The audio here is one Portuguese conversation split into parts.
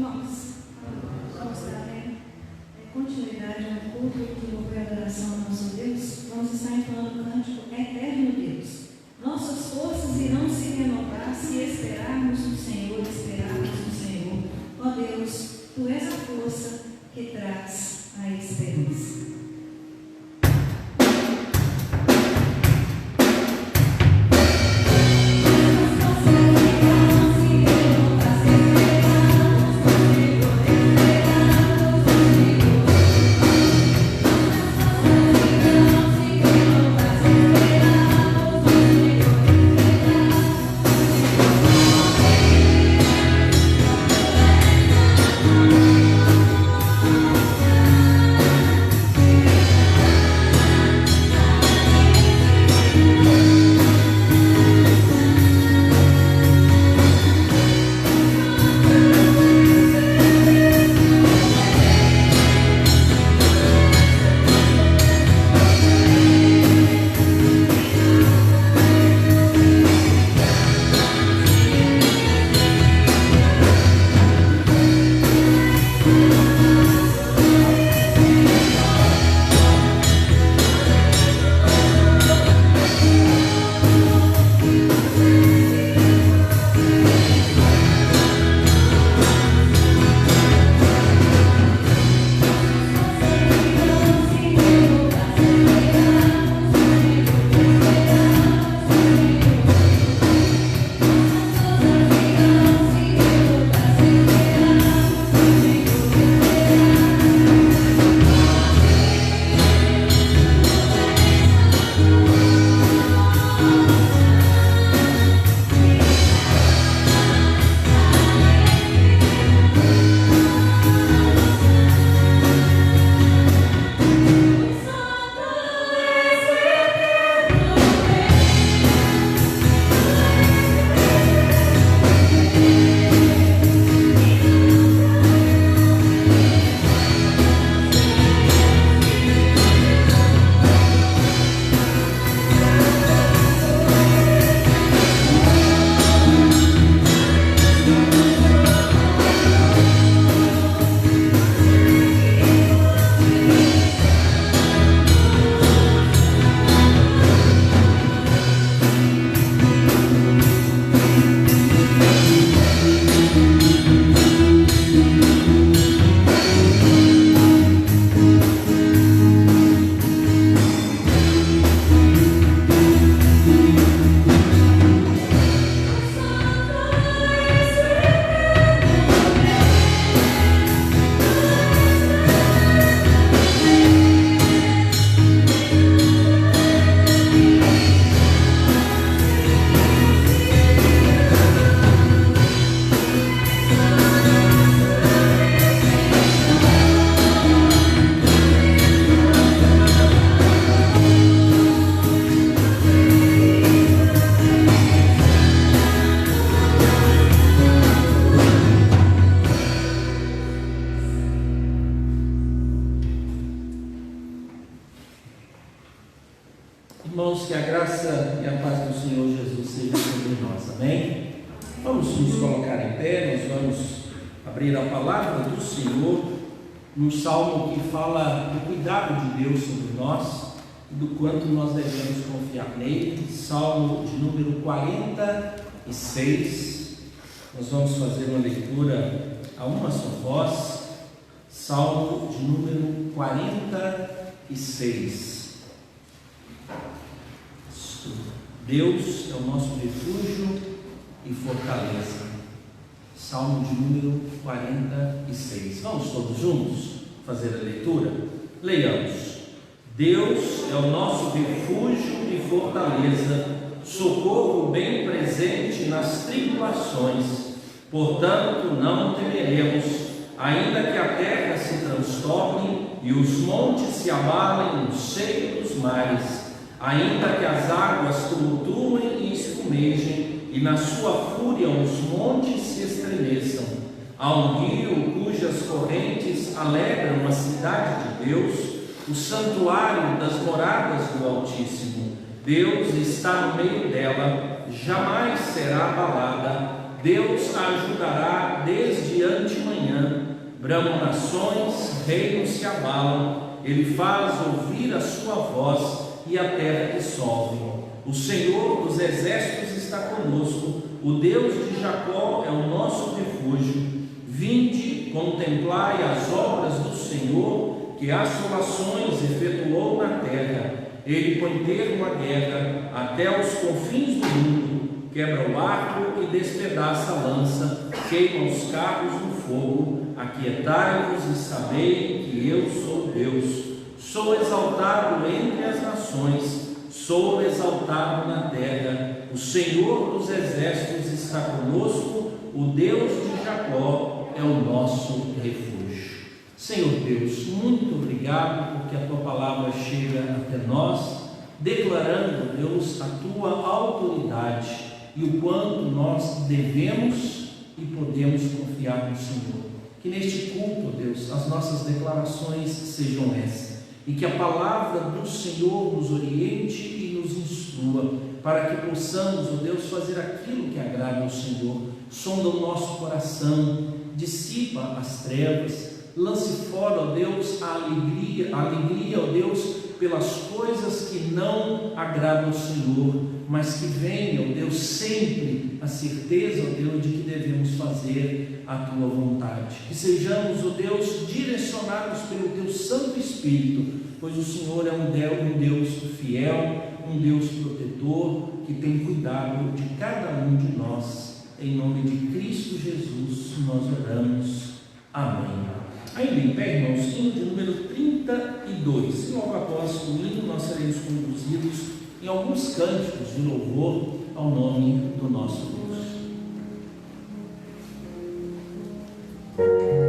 irmãos, vamos dar continuidade ao culto de louvor e adoração ao nosso Deus. Vamos estar entoando o cântico Eterno Deus. Nossas forças irão se renovar se esperarmos no Senhor, Ó Deus, Tu és a força que traz a esperança. Irmãos, que a graça e a paz do Senhor Jesus seja sobre nós, amém? Vamos nos colocar em pé, nós vamos abrir a palavra do Senhor no salmo que fala do cuidado de Deus sobre nós e do quanto nós devemos confiar nele. Salmo de número 46, nós vamos fazer uma leitura a uma só voz. Salmo de número 46. Deus é o nosso refúgio e fortaleza. Salmo de número 46. Vamos todos juntos fazer a leitura? Leiamos. Deus é o nosso refúgio e fortaleza, socorro bem presente nas tribulações. Portanto, não temeremos, ainda que a terra se transtorne e os montes se abalem no seio dos mares, ainda que as águas tumultuem e espumejem, e na sua fúria os montes se estremeçam. Há um rio cujas correntes alegram a cidade de Deus, o santuário das moradas do Altíssimo. Deus está no meio dela, jamais será abalada. Deus a ajudará desde antemanhã. Bramam nações, reinos se abalam, ele faz ouvir a sua voz e a terra dissolve. O Senhor dos exércitos está conosco, o Deus de Jacó é o nosso refúgio. Vinde, contemplai as obras do Senhor, que assolações efetuou na terra. Ele põe termo à guerra até os confins do mundo, quebra o arco e despedaça a lança, queima os carros no fogo. Aquietai-vos e sabei que eu sou Deus. Sou exaltado entre as nações, sou exaltado na terra. O Senhor dos exércitos está conosco, o Deus de Jacó é o nosso refúgio. Senhor Deus, muito obrigado porque a tua palavra chega até nós, declarando, Deus, a tua autoridade e o quanto nós devemos e podemos confiar no Senhor. Que neste culto, Deus, as nossas declarações sejam essas, e que a palavra do Senhor nos oriente e nos instrua, para que possamos, ó Deus, fazer aquilo que agrada ao Senhor. Sonda o nosso coração, dissipa as trevas, lance fora, ó Deus, a alegria, ó Deus, pelas coisas que não agradam ao Senhor, mas que venha, ó Deus, sempre a certeza, ó Deus, de que devemos fazer a tua vontade. Que sejamos, ó Deus, direcionados pelo teu Santo Espírito, pois o Senhor é um Deus fiel, um Deus protetor, que tem cuidado de cada um de nós. Em nome de Cristo Jesus nós oramos. Amém. Ainda em pé, irmãos, hino de número 32. E logo após o hino nós seremos conduzidos em alguns cânticos de louvor ao nome do nosso Deus. Oh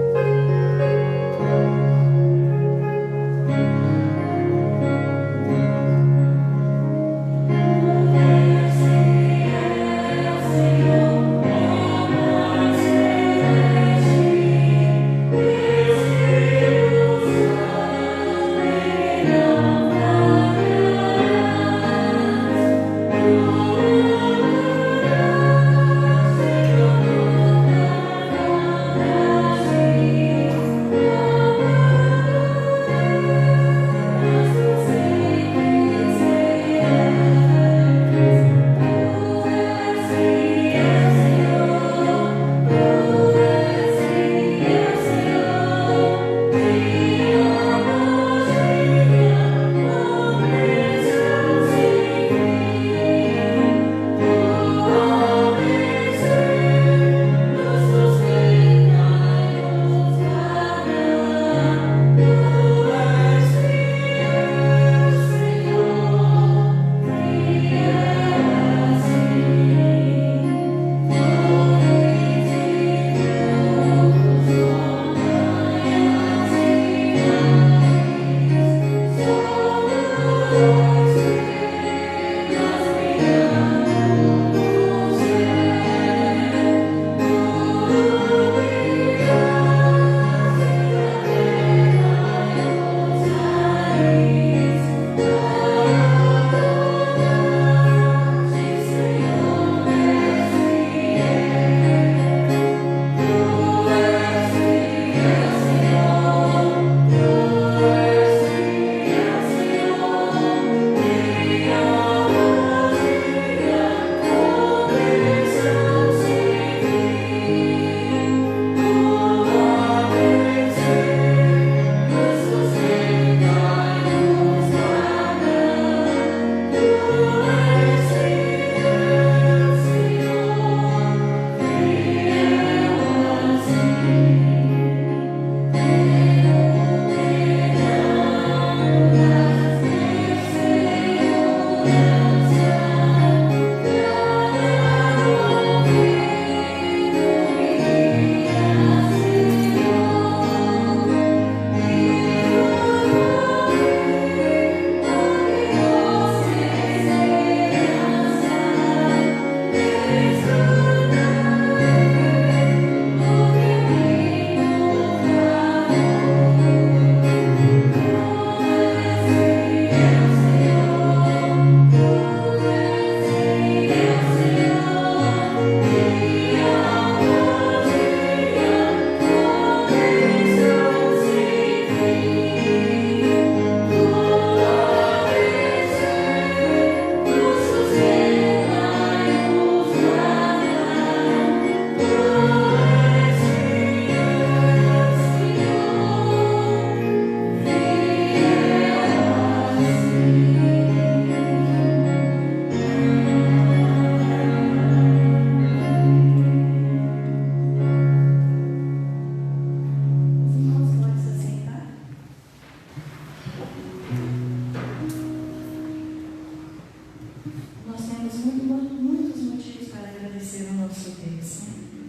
muitos motivos para agradecer ao nosso Deus.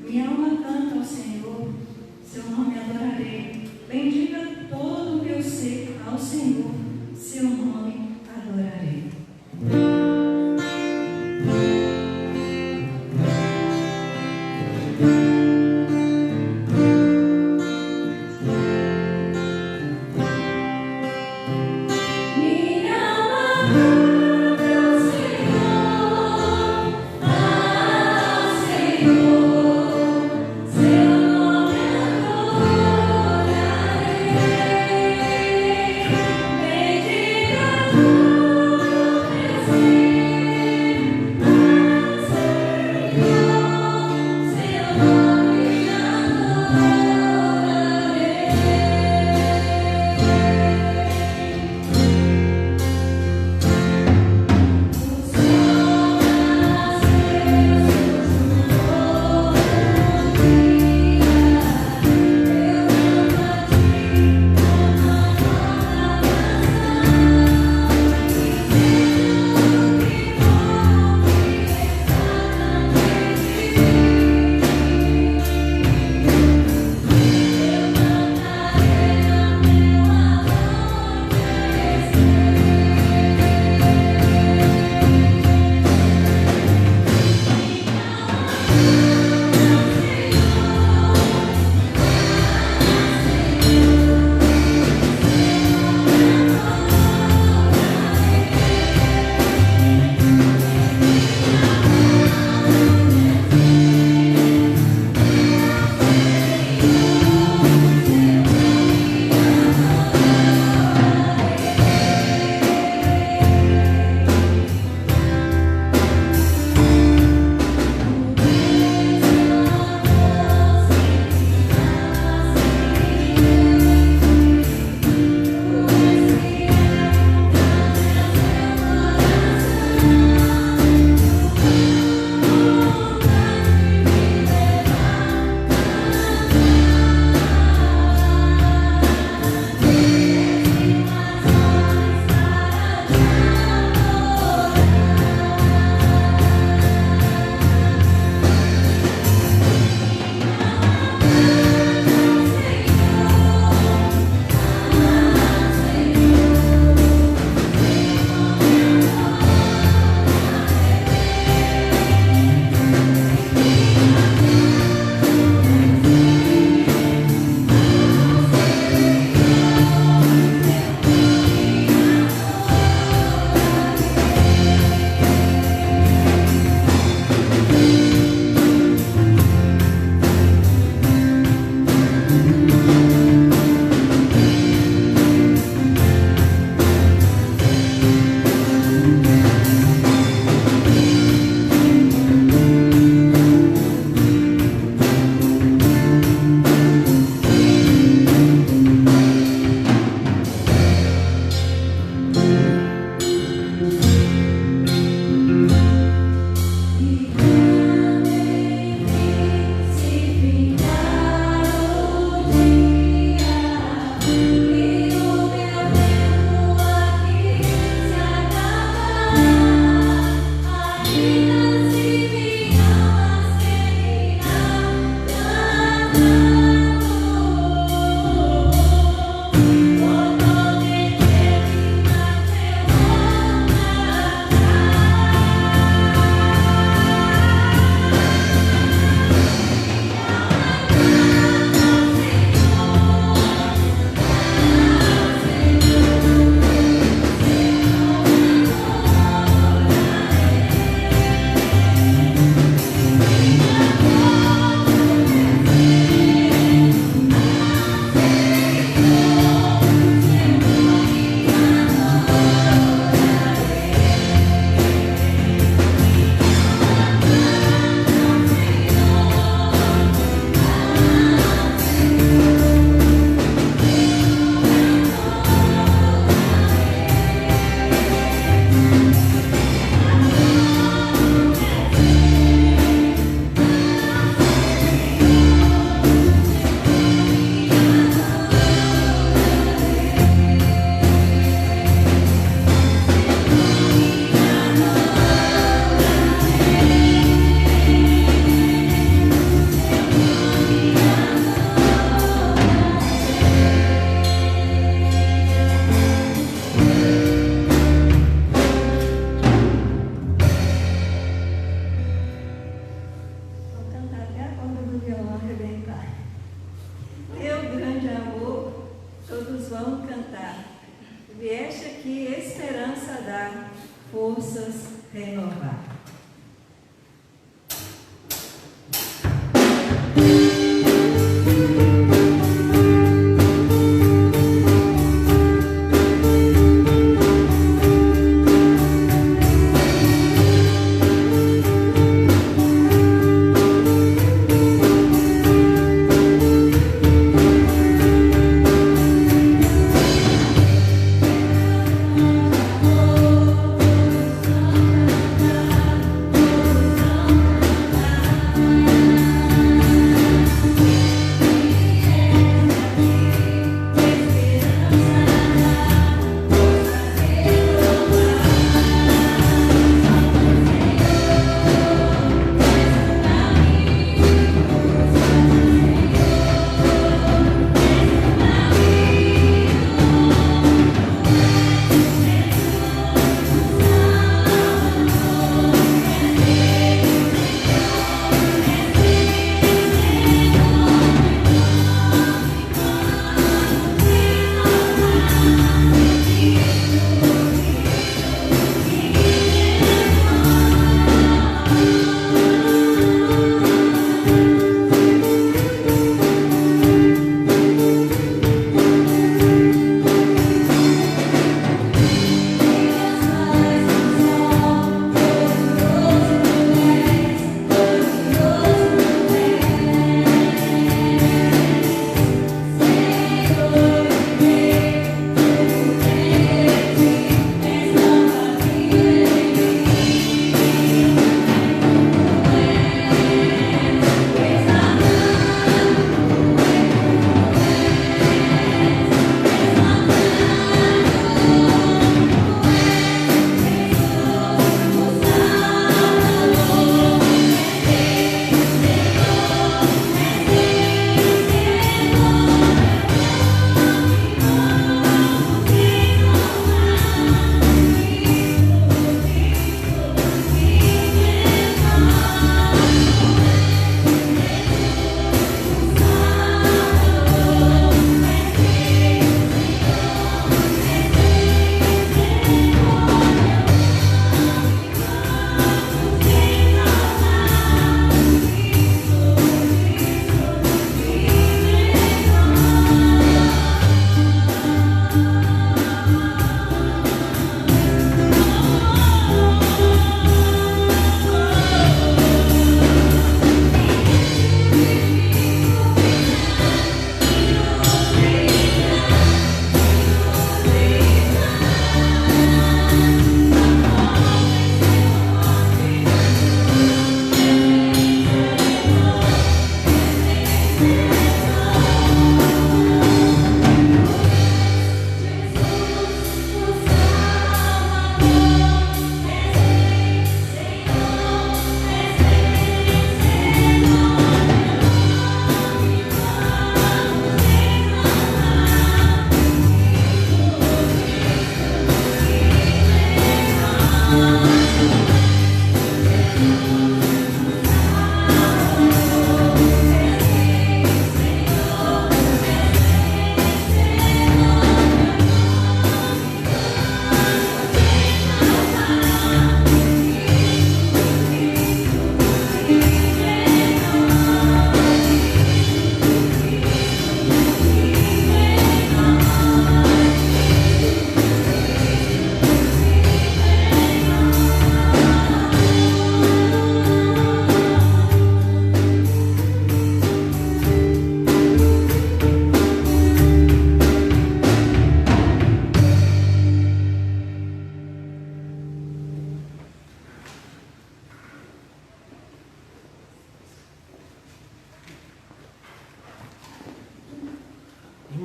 Minha alma canta ao Senhor, seu nome adorarei. Bendiga todo o meu ser ao Senhor, seu nome adorarei. Bendiga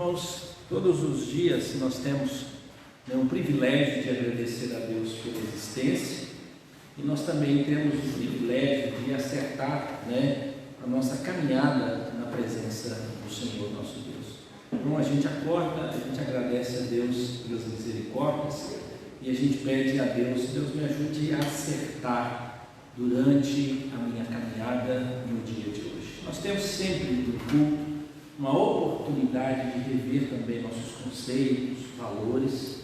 Irmãos, todos os dias nós temos um privilégio de agradecer a Deus pela existência e nós também temos o privilégio de acertar a nossa caminhada na presença do Senhor nosso Deus. Então a gente acorda, a gente agradece a Deus pelas misericórdias e a gente pede a Deus, Deus me ajude a acertar durante a minha caminhada no dia de hoje. Nós temos sempre no culto uma oportunidade de rever também nossos conceitos, valores,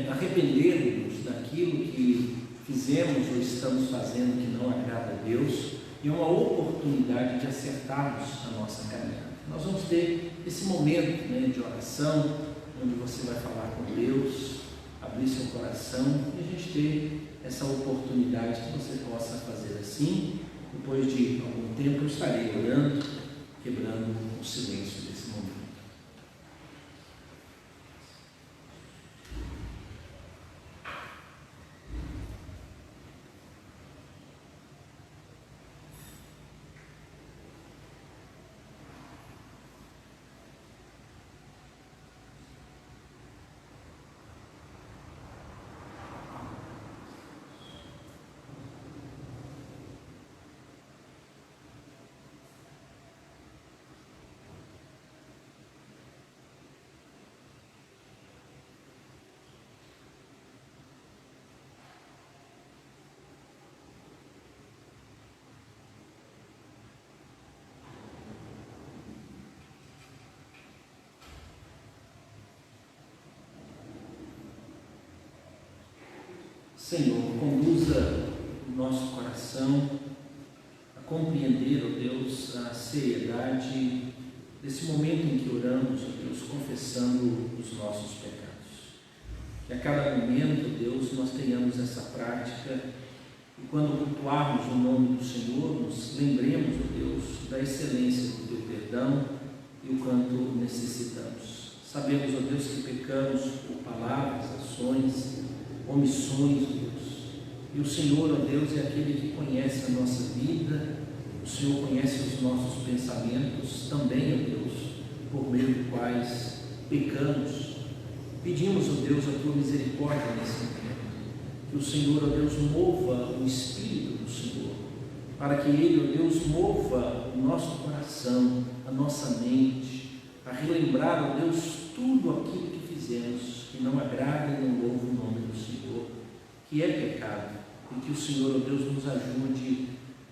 arrependermos daquilo que fizemos ou estamos fazendo que não agrada a Deus e uma oportunidade de acertarmos a nossa caminhada. Nós vamos ter esse momento de oração, onde você vai falar com Deus, abrir seu coração e a gente ter essa oportunidade que você possa fazer assim. Depois de algum tempo eu estarei orando, quebrando o silêncio desse momento. Senhor, conduza o nosso coração a compreender, ó Deus, a seriedade desse momento em que oramos, ó Deus, confessando os nossos pecados. Que a cada momento, Deus, nós tenhamos essa prática e quando cultuarmos o nome do Senhor, nos lembremos, ó Deus, da excelência do Teu perdão e o quanto necessitamos. Sabemos, ó Deus, que pecamos por palavras, ações, omissões, Deus. E o Senhor, ó Deus, é aquele que conhece a nossa vida, o Senhor conhece os nossos pensamentos também, ó Deus, por meio dos quais pecamos. Pedimos, ó Deus, a Tua misericórdia nesse momento, que o Senhor, ó Deus, mova o Espírito do Senhor, para que Ele, ó Deus, mova o nosso coração, a nossa mente, a relembrar, ó Deus, tudo aquilo que fizemos que não agrada e não louva o nome do Senhor, que é pecado, e que o Senhor, ó Deus, nos ajude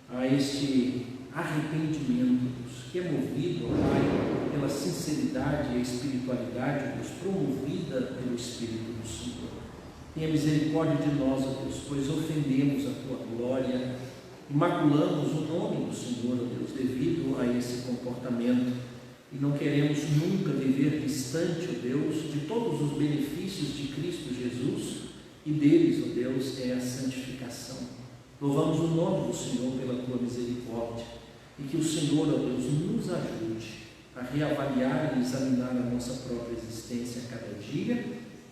a este arrependimento, Deus, que é movido, ó Pai, pela sinceridade e a espiritualidade, Deus, promovida pelo Espírito do Senhor. Tenha misericórdia de nós, ó Deus, pois ofendemos a Tua glória, imaculamos o nome do Senhor, ó Deus, devido a esse comportamento. E não queremos nunca viver distante, ó Deus, de todos os benefícios de Cristo Jesus, e deles, ó Deus, é a santificação. Louvamos o nome do Senhor pela Tua misericórdia, e que o Senhor, ó Deus, nos ajude a reavaliar e examinar a nossa própria existência a cada dia,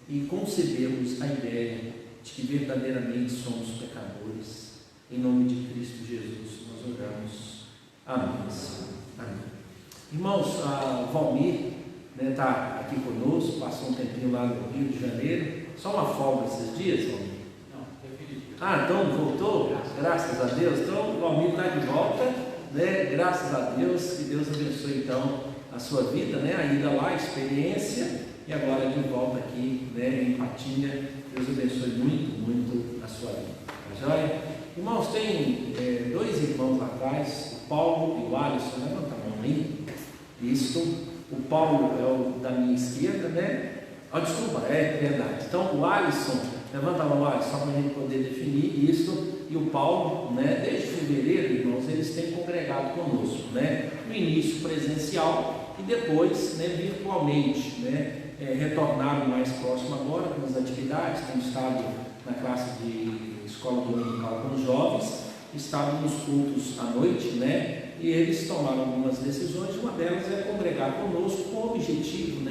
e concebermos a ideia de que verdadeiramente somos pecadores. Em nome de Cristo Jesus nós oramos. Amém. Amém. Irmãos, a Valmir está aqui conosco, passou um tempinho lá no Rio de Janeiro, só uma folga esses dias, Valmir? Não, então voltou? Graças a Deus. Então o Valmir está de volta, graças a Deus, que Deus abençoe então a sua vida, a ida lá, a experiência, e agora de volta aqui em Patinga. Deus abençoe muito, muito a sua vida. Tá joia? Irmãos, tem dois irmãos lá atrás, o Paulo e o Alisson, levanta a mão aí. Isso, o Paulo é o da minha esquerda, desculpa, é verdade. Então o Alisson, levanta a mão, Alisson, só para a gente poder definir isso, e o Paulo, desde fevereiro, irmãos, eles têm congregado conosco, no início presencial e depois, virtualmente, retornaram mais próximo agora com as atividades, têm estado na classe de escola dominical com os jovens, estavam nos cultos à noite, e eles tomaram algumas decisões. Uma delas é congregar conosco com o objetivo,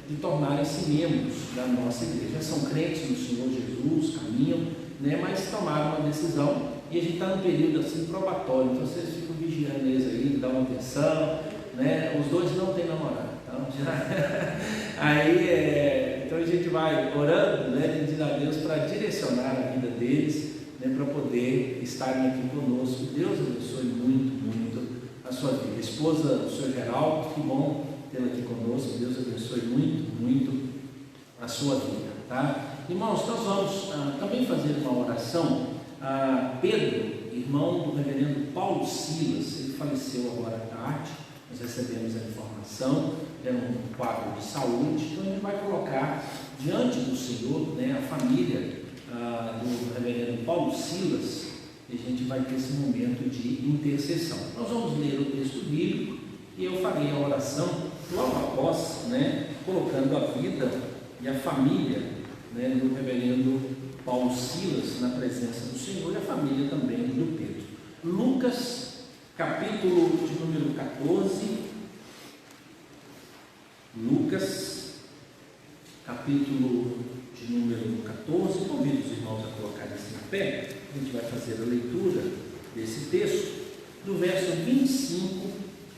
de tornarem-se membros da nossa igreja. Já são crentes no Senhor Jesus, caminham, mas tomaram uma decisão e a gente está num período assim probatório, então vocês ficam vigiando eles aí, dão uma atenção, os dois não têm namorado, Então, então a gente vai orando, né, pedindo a Deus para direcionar a vida deles, né, para poder estarem aqui conosco. Deus abençoe muito, muito a sua vida. A esposa do Sr. Geraldo, que bom tê-la aqui conosco. Deus abençoe muito, muito a sua vida, tá? Irmãos, nós vamos também fazer uma oração. Pedro, irmão do reverendo Paulo Silas, ele faleceu agora à tarde. Nós recebemos a informação, era um quadro de saúde. Então a gente vai colocar diante do Senhor, né, a família do reverendo Paulo Silas, e a gente vai ter esse momento de intercessão. Nós vamos ler o texto bíblico e eu farei a oração logo após, né, colocando a vida e a família, né, do reverendo Paulo Silas na presença do Senhor e a família também do Pedro. Lucas, capítulo de número 14. Lucas, capítulo de número 14. Convido os irmãos a colocarem-se na pé. A gente vai fazer a leitura desse texto, do verso 25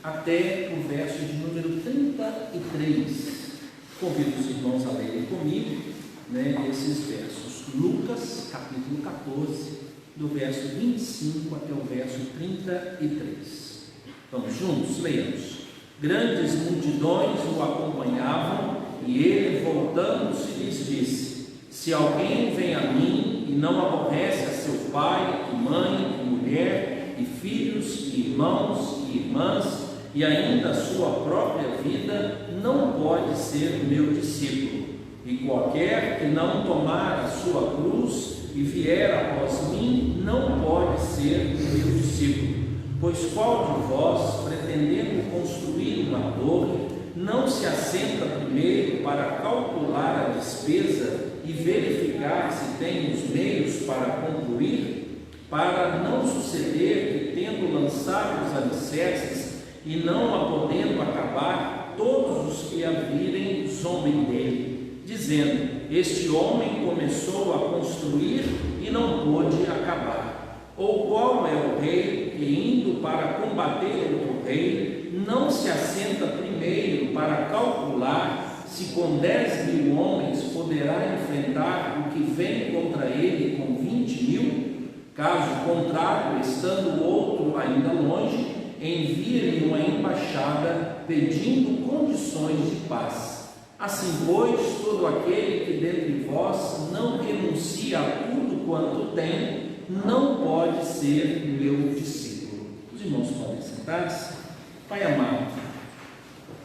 até o verso de número 33. Convido os irmãos a lerem comigo, né, esses versos. Lucas, capítulo 14, do verso 25 até o verso 33. Vamos juntos? Leiamos. Grandes multidões o acompanhavam, e ele, voltando-se, lhes disse: se alguém vem a mim e não aborrece a seu pai, e mãe, e mulher, e filhos, e irmãos, e irmãs, e ainda a sua própria vida, não pode ser meu discípulo. E qualquer que não tomar a sua cruz e vier após mim, não pode ser meu discípulo. Pois qual de vós, pretendendo construir uma torre, não se assenta primeiro para calcular a despesa e verificar se tem os meios para concluir, para não suceder que, tendo lançado os alicerces e não a podendo acabar, todos os que a virem zombem dele, dizendo: este homem começou a construir e não pôde acabar. Ou qual é o rei que, indo para combater outro rei, não se assenta primeiro para calcular se com 10.000 homens poderá enfrentar o que vem contra ele com 20.000? Caso contrário, estando o outro ainda longe, envia-lhe uma embaixada pedindo condições de paz. Assim, pois, todo aquele que dentre vós não renuncia a tudo quanto tem, não pode ser meu discípulo. Os irmãos podem sentar-se. Pai amado,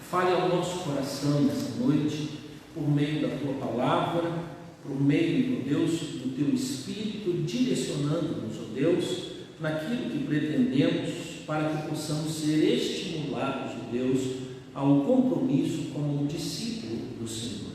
fale ao nosso coração nessa noite, por meio da Tua Palavra, por meio, meu Deus, do Teu Espírito, direcionando-nos, ó Deus, naquilo que pretendemos, para que possamos ser estimulados, ó Deus, ao compromisso como discípulo do Senhor.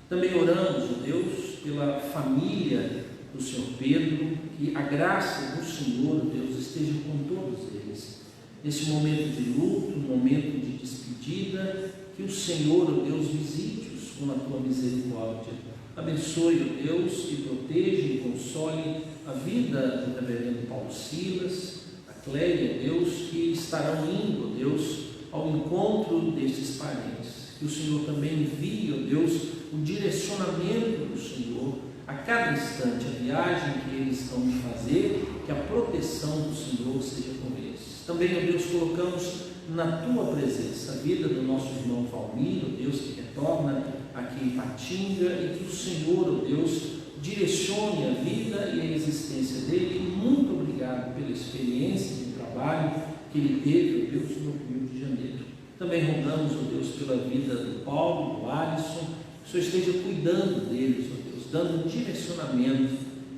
Também oramos, ó Deus, pela família do Senhor Pedro, que a graça do Senhor, Deus, esteja com todos eles. Nesse momento de luto, momento de despedida, que o Senhor, Deus, visite-os com a Tua misericórdia. Abençoe, Deus, e proteja e console a vida do reverendo Paulo Silas, a Clélia, Deus, que estarão indo, Deus, ao encontro desses parentes. Que o Senhor também envie, Deus, o direcionamento do Senhor a cada instante, a viagem que eles estão de fazer, que a proteção do Senhor seja com eles. Também, ó Deus, colocamos na Tua presença a vida do nosso irmão Valmir, ó Deus, que retorna aqui em Patinga, e que o Senhor, ó Deus, direcione a vida e a existência dele. E muito obrigado pela experiência de trabalho que ele teve, ó Deus, no Rio de Janeiro. Também rogamos, ó Deus, pela vida do Paulo, do Alisson, que o Senhor esteja cuidando deles, ó Deus, dando um direcionamento,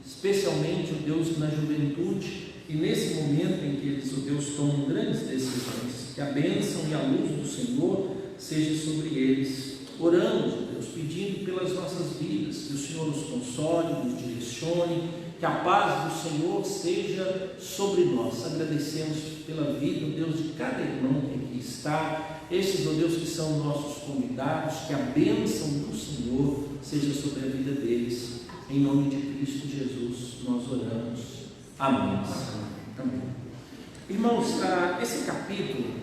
especialmente, ó Deus, na juventude, e nesse momento em que eles, ó Deus, tomam grandes decisões, que a bênção e a luz do Senhor seja sobre eles. Oramos, ó Deus, pedindo pelas nossas vidas, que o Senhor nos console, nos direcione, que a paz do Senhor seja sobre nós. Agradecemos pela vida, ó Deus, de cada irmão que aqui está, estes, ó Deus, que são nossos convidados, que a bênção do Senhor seja sobre a vida deles. Em nome de Cristo Jesus, nós oramos. Amém. Amém. Irmãos, esse capítulo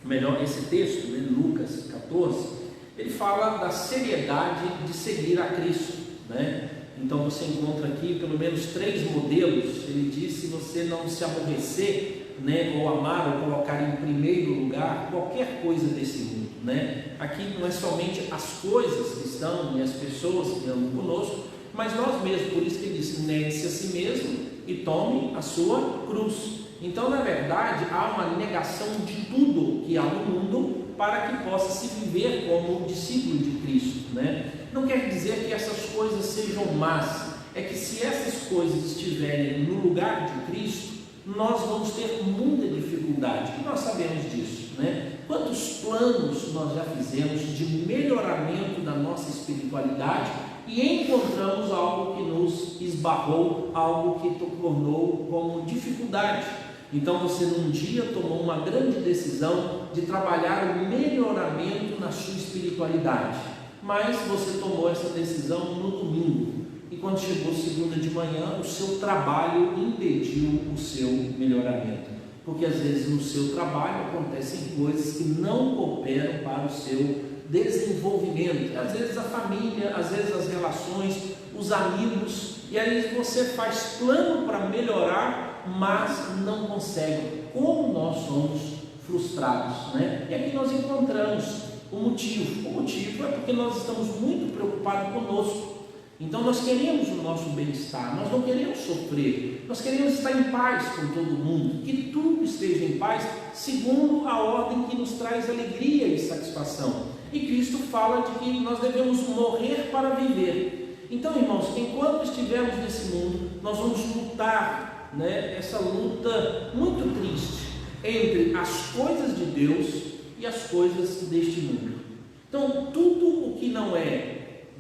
melhor, esse texto de Lucas 14, ele fala da seriedade de seguir a Cristo, né? Então você encontra aqui pelo menos 3 modelos. Ele diz: se você não se aborrecer, né, ou amar, ou colocar em primeiro lugar qualquer coisa desse mundo, né? Aqui não é somente as coisas que estão e as pessoas que andam conosco, mas nós mesmos. Por isso que ele diz: negue-se a si mesmo e tome a sua cruz. Então, na verdade, há uma negação de tudo que há no mundo para que possa se viver como discípulo de Cristo, né? Não quer dizer que essas coisas sejam más, é que se essas coisas estiverem no lugar de Cristo, nós vamos ter muita dificuldade, e nós sabemos disso, né? Quantos planos nós já fizemos de melhoramento da nossa espiritualidade e encontramos algo que nos esbarrou, algo que tornou como dificuldade. Então você num dia tomou uma grande decisão de trabalhar o melhoramento na sua espiritualidade, mas você tomou essa decisão no domingo, e quando chegou segunda de manhã, o seu trabalho impediu o seu melhoramento, porque às vezes no seu trabalho acontecem coisas que não cooperam para o seu desenvolvimento, às vezes a família, às vezes as relações, os amigos, e aí você faz plano para melhorar, mas não consegue. Como nós somos frustrados, né? E aqui nós encontramos o motivo. O motivo é porque nós estamos muito preocupados conosco. Então nós queremos o nosso bem-estar, nós não queremos sofrer, nós queremos estar em paz com todo mundo, que tudo esteja em paz, segundo a ordem que nos traz alegria e satisfação. E Cristo fala de que nós devemos morrer para viver. Então, irmãos, enquanto estivermos nesse mundo, nós vamos lutar, né, essa luta muito triste entre as coisas de Deus e as coisas deste mundo. Então, tudo o que não é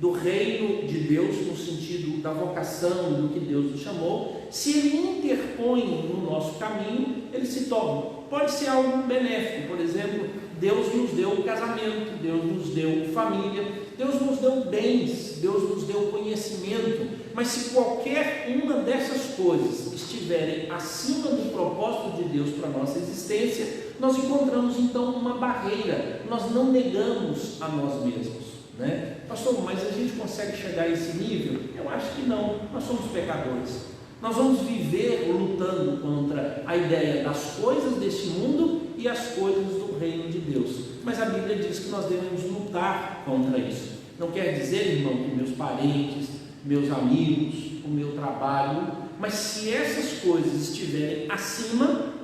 do reino de Deus, no sentido da vocação, do que Deus nos chamou, se ele interpõe no nosso caminho, ele se torna. Pode ser algo benéfico. Por exemplo, Deus nos deu casamento, Deus nos deu família, Deus nos deu bens, Deus nos deu conhecimento, mas se qualquer uma dessas coisas estiverem acima do propósito de Deus para a nossa existência, nós encontramos então uma barreira, nós não negamos a nós mesmos, né? Pastor, mas a gente consegue chegar a esse nível? Eu acho que não, nós somos pecadores. Nós vamos viver lutando contra a ideia das coisas deste mundo e as coisas do reino de Deus. Mas a Bíblia diz que nós devemos lutar contra isso. Não quer dizer, irmão, que meus parentes, meus amigos, o meu trabalho, mas se essas coisas estiverem acima,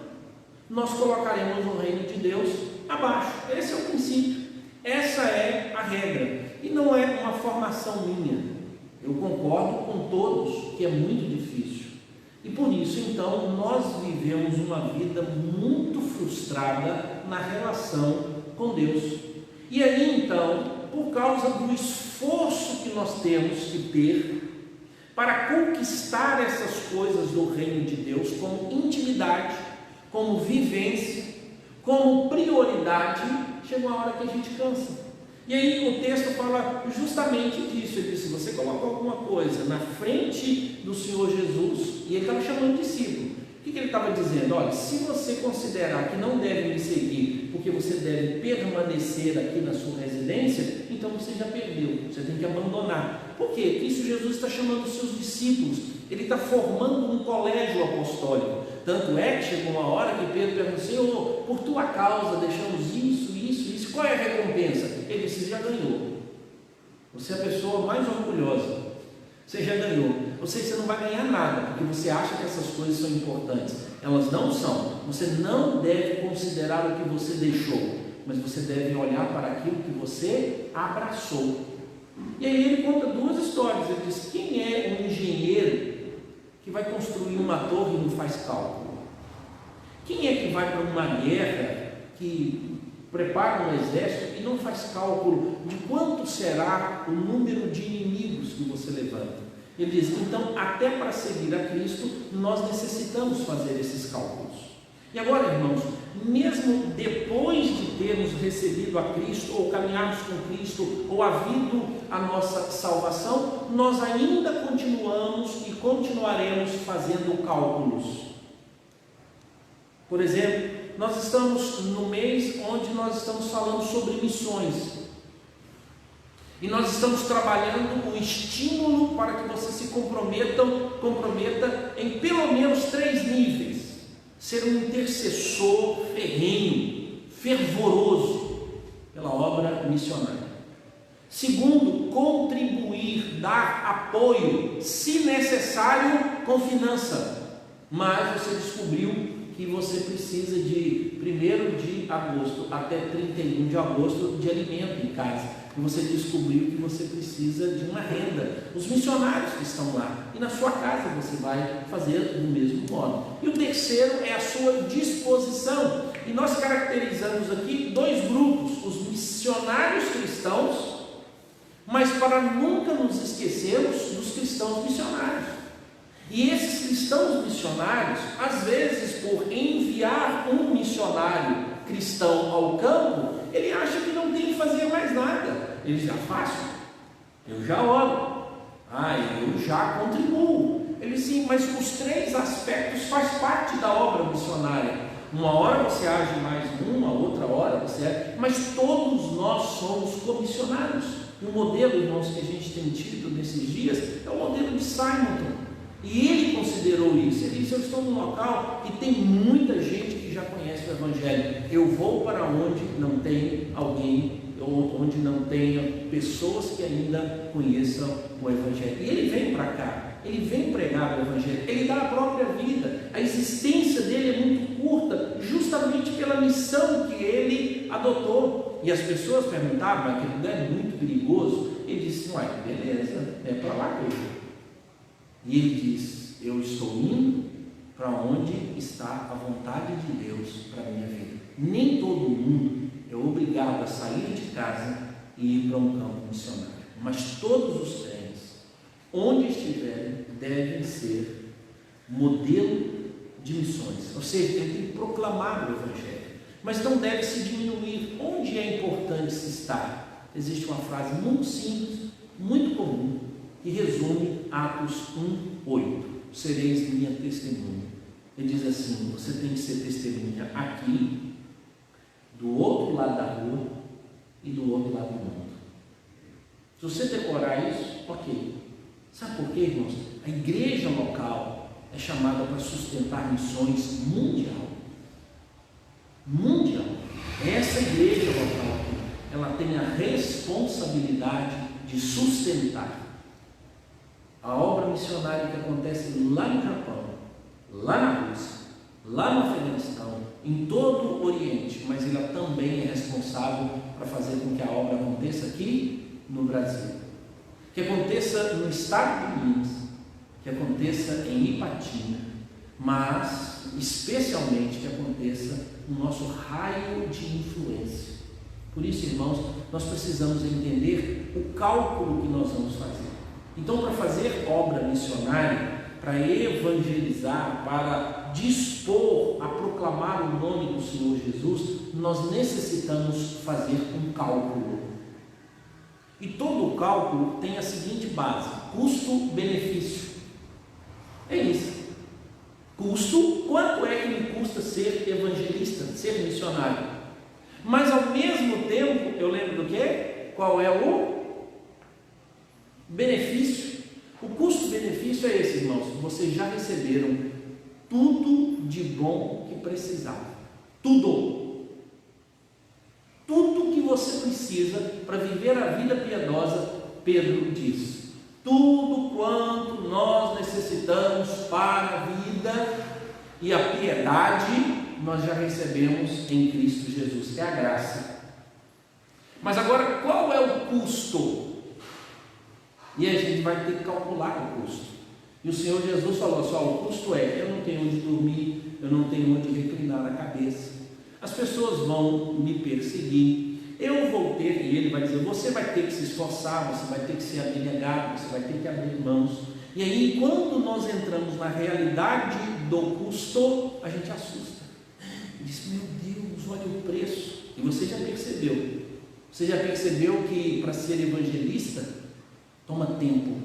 nós colocaremos o reino de Deus abaixo. Esse é o princípio, essa é a regra, e não é uma formação minha. Eu concordo com todos que é muito difícil, e por isso então nós vivemos uma vida muito frustrada na relação com Deus. E aí então, por causa do esforço que nós temos que ter para conquistar essas coisas do reino de Deus como intimidade, como vivência, como prioridade, chega uma hora que a gente cansa. E aí o texto fala justamente disso. Ele diz: se você coloca alguma coisa na frente do Senhor Jesus, e ele estava chamando discípulo, o que ele estava dizendo? Olha, se você considerar que não deve me seguir, porque você deve permanecer aqui na sua residência, então você já perdeu, você tem que abandonar. Por quê? Isso Jesus está chamando os seus discípulos, ele está formando um colégio apostólico. Tanto é que chegou uma hora que Pedro perguntou: Senhor, por tua causa deixamos isso, qual é a recompensa? Ele disse: já ganhou. Você é a pessoa mais orgulhosa, você já ganhou. Ou seja, você não vai ganhar nada, porque você acha que essas coisas são importantes. Elas não são. Você não deve considerar o que você deixou, mas você deve olhar para aquilo que você abraçou. E aí ele conta 2 histórias. Ele diz: quem é um engenheiro que vai construir uma torre e não faz cálculo? Quem é que vai para uma guerra, que prepara um exército e não faz cálculo de quanto será o número de inimigos que você levanta? Ele diz: então, até para seguir a Cristo, nós necessitamos fazer esses cálculos. E agora, irmãos, mesmo depois de termos recebido a Cristo, ou caminharmos com Cristo, ou havido a nossa salvação, nós ainda continuamos e continuaremos fazendo cálculos. Por exemplo, nós estamos no mês onde nós estamos falando sobre missões. E nós estamos trabalhando um estímulo para que você se comprometa em pelo menos 3 níveis. Ser um intercessor ferrenho, fervoroso pela obra missionária. Segundo, contribuir, dar apoio, se necessário, com finança. Mas você descobriu que você precisa de 1º de agosto até 31 de agosto de alimento em casa. E você descobriu que você precisa de uma renda. Os missionários que estão lá. E na sua casa você vai fazer do mesmo modo. E o terceiro é a sua disposição. E nós caracterizamos aqui 2 grupos. Os missionários cristãos, mas para nunca nos esquecermos dos cristãos missionários. E esses cristãos missionários, às vezes por enviar um missionário cristão ao campo, ele acha que não tem que fazer mais nada. Ele já faz, eu já oro, eu já contribuo. Ele sim, mas os 3 aspectos faz parte da obra missionária. Uma hora você age mais numa, outra hora você age, mas todos nós somos comissionados. E o modelo, irmãos, que a gente tem tido nesses dias é o modelo de Simonton. E ele considerou isso. Ele disse: eu estou num local que tem muita gente que já conhece o Evangelho. Eu vou para onde não tem alguém, ou onde não tenha pessoas que ainda conheçam o Evangelho. E ele vem para cá, ele vem pregar o Evangelho, ele dá a própria vida. A existência dele é muito curta, justamente pela missão que ele adotou. E as pessoas perguntavam: mas aquele lugar é muito perigoso. Ele disse: beleza, é para lá que eu vou. E ele diz: eu estou indo para onde está a vontade de Deus para a minha vida. Nem todo mundo é obrigado a sair de casa e ir para um campo missionário, mas todos os crentes, onde estiverem, devem ser modelo de missões. Ou seja, ele tem que proclamar o Evangelho, mas não deve se diminuir. Onde é importante se estar? Existe uma frase muito simples, muito comum, que resume Atos 1:8. Sereis minha testemunha. Ele diz assim: você tem que ser testemunha aqui, do outro lado da rua e do outro lado do mundo. Se você decorar isso, ok. Sabe por quê, irmãos? A igreja local é chamada para sustentar missões mundial. Essa igreja local, ela tem a responsabilidade de sustentar a obra missionária que acontece lá no Japão, lá na Rússia, lá no Afeganistão, em todo o Oriente, mas ela também é responsável para fazer com que a obra aconteça aqui no Brasil, que aconteça no estado de Minas, que aconteça em Ipatinga, mas especialmente que aconteça no nosso raio de influência. Por isso, irmãos, nós precisamos entender o cálculo que nós vamos fazer. Então, para fazer obra missionária, para evangelizar, para dispor a proclamar o nome do Senhor Jesus, nós necessitamos fazer um cálculo. E todo o cálculo tem a seguinte base: custo-benefício. É isso. Custo, quanto é que me custa ser evangelista, ser missionário? Mas ao mesmo tempo, eu lembro do quê? Qual é o benefício? O custo-benefício é esse, irmãos: vocês já receberam tudo de bom que precisavam. Tudo que você precisa para viver a vida piedosa. Pedro diz: tudo quanto nós necessitamos para a vida e a piedade, nós já recebemos em Cristo Jesus, que é a graça. Mas agora, qual é o custo? E a gente vai ter que calcular o custo. E o Senhor Jesus falou assim: o custo é, eu não tenho onde dormir, eu não tenho onde reclinar a cabeça, as pessoas vão me perseguir, eu vou ter, e ele vai dizer: você vai ter que se esforçar, você vai ter que ser abnegado, você vai ter que abrir mãos. E aí, quando nós entramos na realidade do custo, a gente assusta. E diz: meu Deus, olha o preço. E você já percebeu que para ser evangelista toma tempo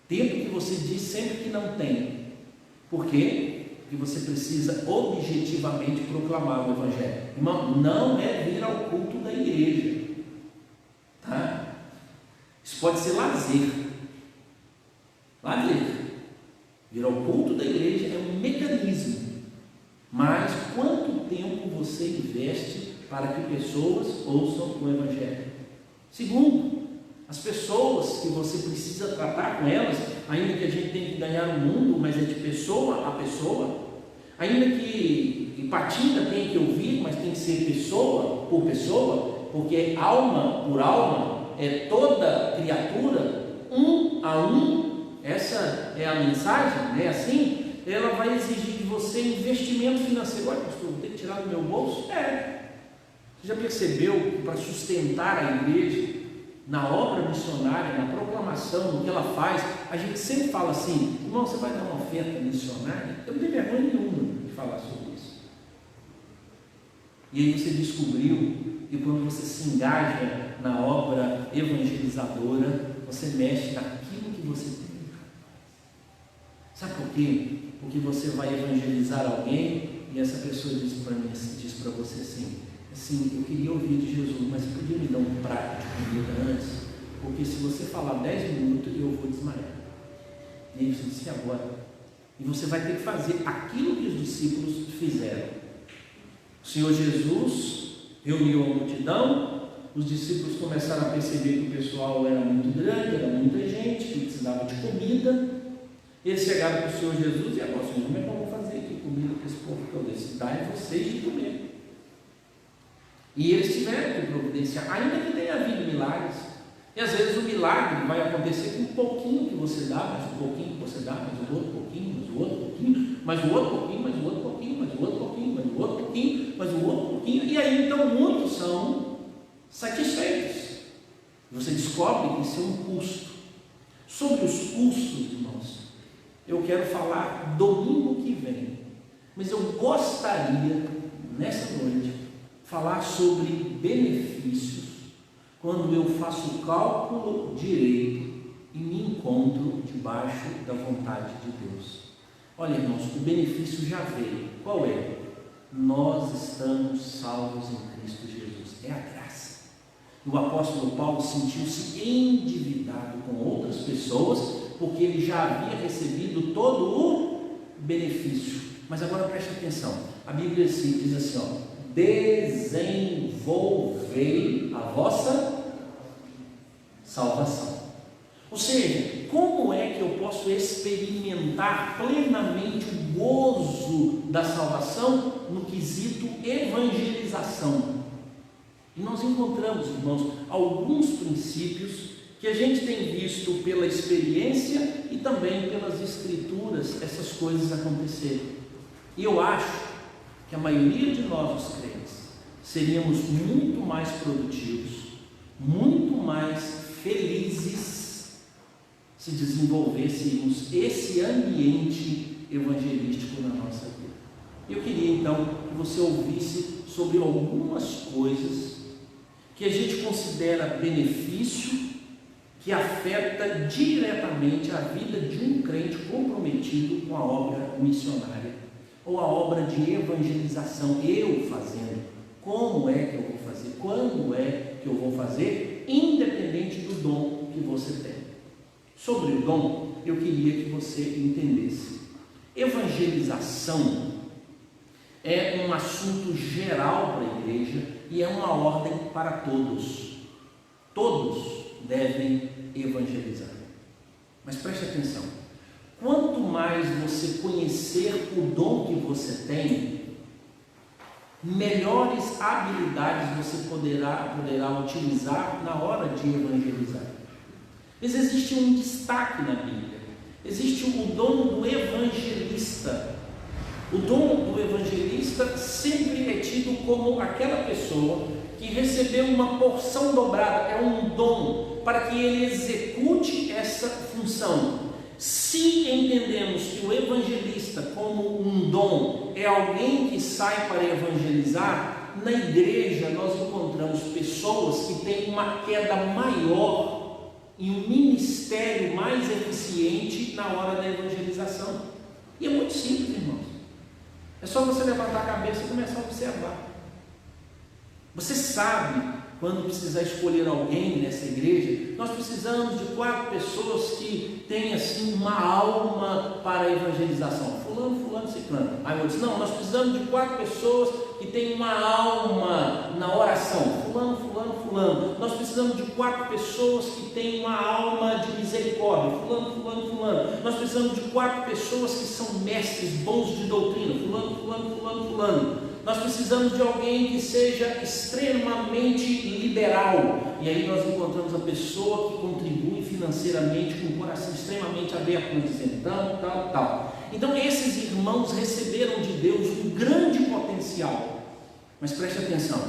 que você diz sempre que não tem. Por quê? que você precisa objetivamente proclamar o Evangelho. Irmão, não é vir ao culto da igreja, tá? Isso pode ser lazer. Vir ao culto da igreja é um mecanismo, mas quanto tempo você investe para que pessoas ouçam o Evangelho? Segundo, as pessoas que você precisa tratar com elas, ainda que a gente tenha que ganhar o mundo, mas é de pessoa a pessoa, ainda que Patinga tenha que ouvir, mas tem que ser pessoa por pessoa, porque alma por alma é toda criatura, um a um. Essa é a mensagem, né? Assim, ela vai exigir de você investimento financeiro. Olha, pastor, vou ter que tirar do meu bolso? Você já percebeu que para sustentar a igreja, na obra missionária, na proclamação, no que ela faz, a gente sempre fala assim: irmão, você vai dar uma oferta missionária? Eu não tenho vergonha nenhuma de falar sobre isso. E aí você descobriu que quando você se engaja na obra evangelizadora, você mexe naquilo que você tem. Sabe por quê? Porque você vai evangelizar alguém e essa pessoa diz para você assim, eu queria ouvir de Jesus, mas você podia me dar um prato de comida antes? Porque se você falar 10 minutos, eu vou desmaiar. E aí você disse: agora? E você vai ter que fazer aquilo que os discípulos fizeram. O Senhor Jesus reuniu a multidão, os discípulos começaram a perceber que o pessoal era muito grande, era muita gente, que precisava de comida. Eles chegaram para o Senhor Jesus e agora: Senhor, como é que eu vou fazer aqui comida para esse povo todo? Esse dá é vocês de comer. E eles tiveram que providenciar, ainda que tenha havido milagres. E às vezes o milagre vai acontecer com um pouquinho que você dá, mas um pouquinho que você dá, mas o outro pouquinho, mas o outro pouquinho, mas o outro pouquinho, mas o outro pouquinho, mas o outro pouquinho, mas o outro pouquinho, mas o outro pouquinho. E aí então muitos são satisfeitos. Você descobre que isso é um custo. Sobre os custos, irmãos, eu quero falar domingo que vem, mas eu gostaria, nessa noite, falar sobre benefícios quando eu faço o cálculo direito e me encontro debaixo da vontade de Deus. Olha, irmãos, o benefício já veio. Qual é? Nós estamos salvos em Cristo Jesus. É a graça. O apóstolo Paulo sentiu-se endividado com outras pessoas porque ele já havia recebido todo o benefício. Mas agora preste atenção, a Bíblia diz assim, desenvolvei a vossa salvação. Ou seja, como é que eu posso experimentar plenamente o gozo da salvação no quesito evangelização? E nós encontramos, irmãos, alguns princípios que a gente tem visto pela experiência e também pelas escrituras essas coisas acontecerem. E eu acho que a maioria de nós, os crentes, seríamos muito mais produtivos, muito mais felizes se desenvolvêssemos esse ambiente evangelístico na nossa vida. Eu queria então que você ouvisse sobre algumas coisas que a gente considera benefício, que afeta diretamente a vida de um crente comprometido com a obra missionária ou a obra de evangelização. Eu fazendo, como é que eu vou fazer, quando é que eu vou fazer, independente do dom que você tem. Sobre o dom, eu queria que você entendesse. Evangelização é um assunto geral para a igreja e é uma ordem para todos. Todos devem evangelizar. Mas preste atenção, quanto mais você conhecer o dom que você tem, melhores habilidades você poderá utilizar na hora de evangelizar. Mas existe um destaque na Bíblia, existe o dom do evangelista. O dom do evangelista sempre é tido como aquela pessoa que recebeu uma porção dobrada, é um dom para que ele execute essa função. Se entendemos que o evangelista como um dom é alguém que sai para evangelizar, na igreja nós encontramos pessoas que têm uma queda maior e um ministério mais eficiente na hora da evangelização. E é muito simples, irmãos. É só você levantar a cabeça e começar a observar. Você sabe, quando precisar escolher alguém nessa igreja, nós precisamos de 4 pessoas que têm assim uma alma para a evangelização. Fulano, ciclano. Aí eu disse, não, nós precisamos de 4 pessoas que têm uma alma na oração. Fulano. Nós precisamos de 4 pessoas que têm uma alma de misericórdia. Fulano. Nós precisamos de 4 pessoas que são mestres bons de doutrina. Fulano. Nós precisamos de alguém que seja extremamente liberal. E aí nós encontramos a pessoa que contribui financeiramente com o coração extremamente aberto, nos dizendo tal. Então esses irmãos receberam de Deus um grande potencial. Mas preste atenção,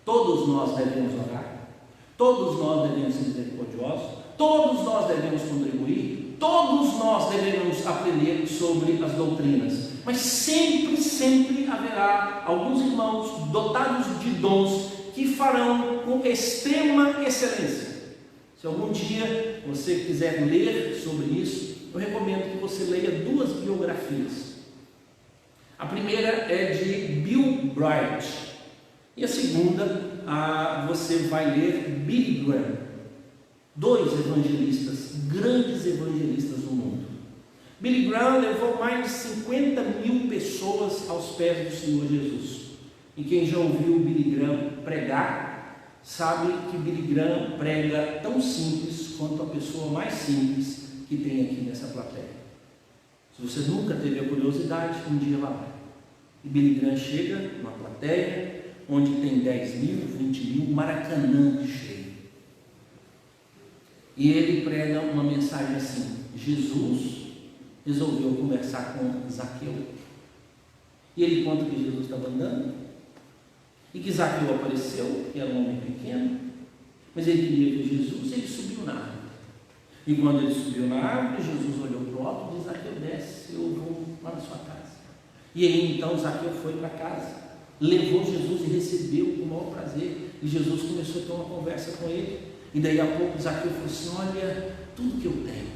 todos nós devemos orar, todos nós devemos ser misericordiosos, todos nós devemos contribuir, todos nós devemos aprender sobre as doutrinas. Mas sempre haverá alguns irmãos dotados de dons que farão com extrema excelência. Se algum dia você quiser ler sobre isso, eu recomendo que você leia 2 biografias. A primeira é de Bill Bright e a segunda você vai ler Billy Graham, 2 evangelistas, grandes evangelistas do mundo. Billy Graham levou mais de 50 mil pessoas aos pés do Senhor Jesus. E quem já ouviu Billy Graham pregar, sabe que Billy Graham prega tão simples quanto a pessoa mais simples que tem aqui nessa plateia. Se você nunca teve a curiosidade, um dia lá vai. E Billy Graham chega numa plateia onde tem 10 mil, 20 mil, Maracanã cheio. E ele prega uma mensagem assim: Jesus resolveu conversar com Zaqueu. E ele conta que Jesus estava andando e que Zaqueu apareceu, que era um homem pequeno, mas ele queria ver Jesus, e ele subiu na árvore. E quando ele subiu na árvore, Jesus olhou para o alto e disse: Zaqueu, desce, eu vou lá na sua casa. E aí então Zaqueu foi para casa, levou Jesus e recebeu com o maior prazer. E Jesus começou a ter uma conversa com ele. E daí a pouco Zaqueu falou assim: olha, tudo que eu tenho,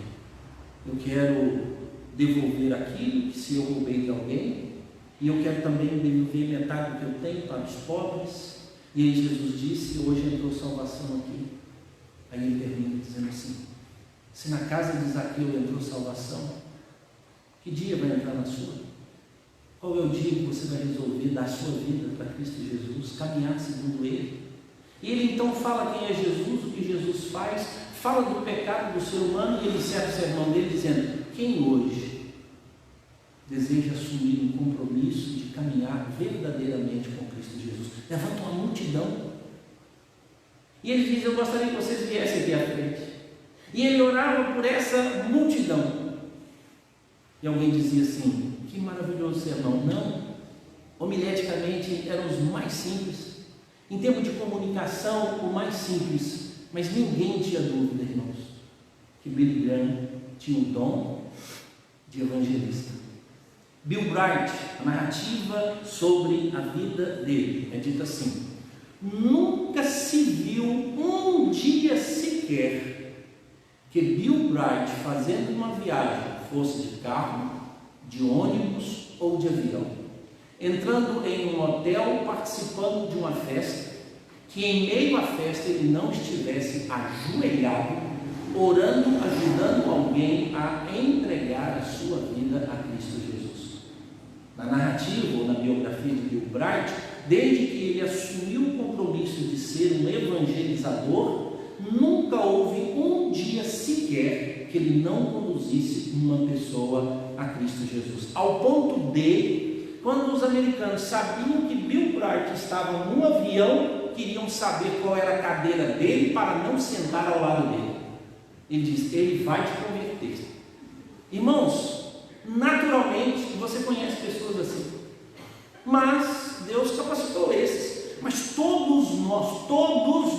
eu quero devolver aquilo que se eu roubei de alguém, e eu quero também devolver metade do que eu tenho para os pobres. E aí Jesus disse: hoje entrou salvação aqui. Aí ele termina dizendo assim: se na casa de Zaqueu entrou salvação, que dia vai entrar na sua? Qual é o dia que você vai resolver dar a sua vida para Cristo Jesus, caminhar segundo Ele? E ele então fala quem é Jesus, o que Jesus faz, fala do pecado do ser humano, e ele encerra o sermão dele dizendo: quem hoje deseja assumir um compromisso de caminhar verdadeiramente com Cristo Jesus? Levanta uma multidão. E ele diz: eu gostaria que vocês viessem aqui à frente. E ele orava por essa multidão. E alguém dizia assim: que maravilhoso sermão. Não, homileticamente eram os mais simples, em termos de comunicação, o mais simples, mas ninguém tinha dúvida, irmãos, que Billy Graham tinha o dom de evangelista. Bill Bright, a narrativa sobre a vida dele é dita assim: nunca se viu um dia sequer que Bill Bright, fazendo uma viagem, fosse de carro, de ônibus ou de avião, entrando em um hotel, participando de uma festa, que em meio à festa ele não estivesse ajoelhado, orando, ajudando alguém a entregar a sua vida a Cristo Jesus. Na narrativa ou na biografia de Bill Bright, desde que ele assumiu o compromisso de ser um evangelizador, nunca houve um dia sequer que ele não conduzisse uma pessoa a Cristo Jesus. Ao ponto de, quando os americanos sabiam que Bill Bright estava num avião, queriam saber qual era a cadeira dele para não sentar ao lado dele. Ele diz: ele vai te converter. Irmãos, naturalmente você conhece pessoas assim, mas Deus capacitou esses. Mas todos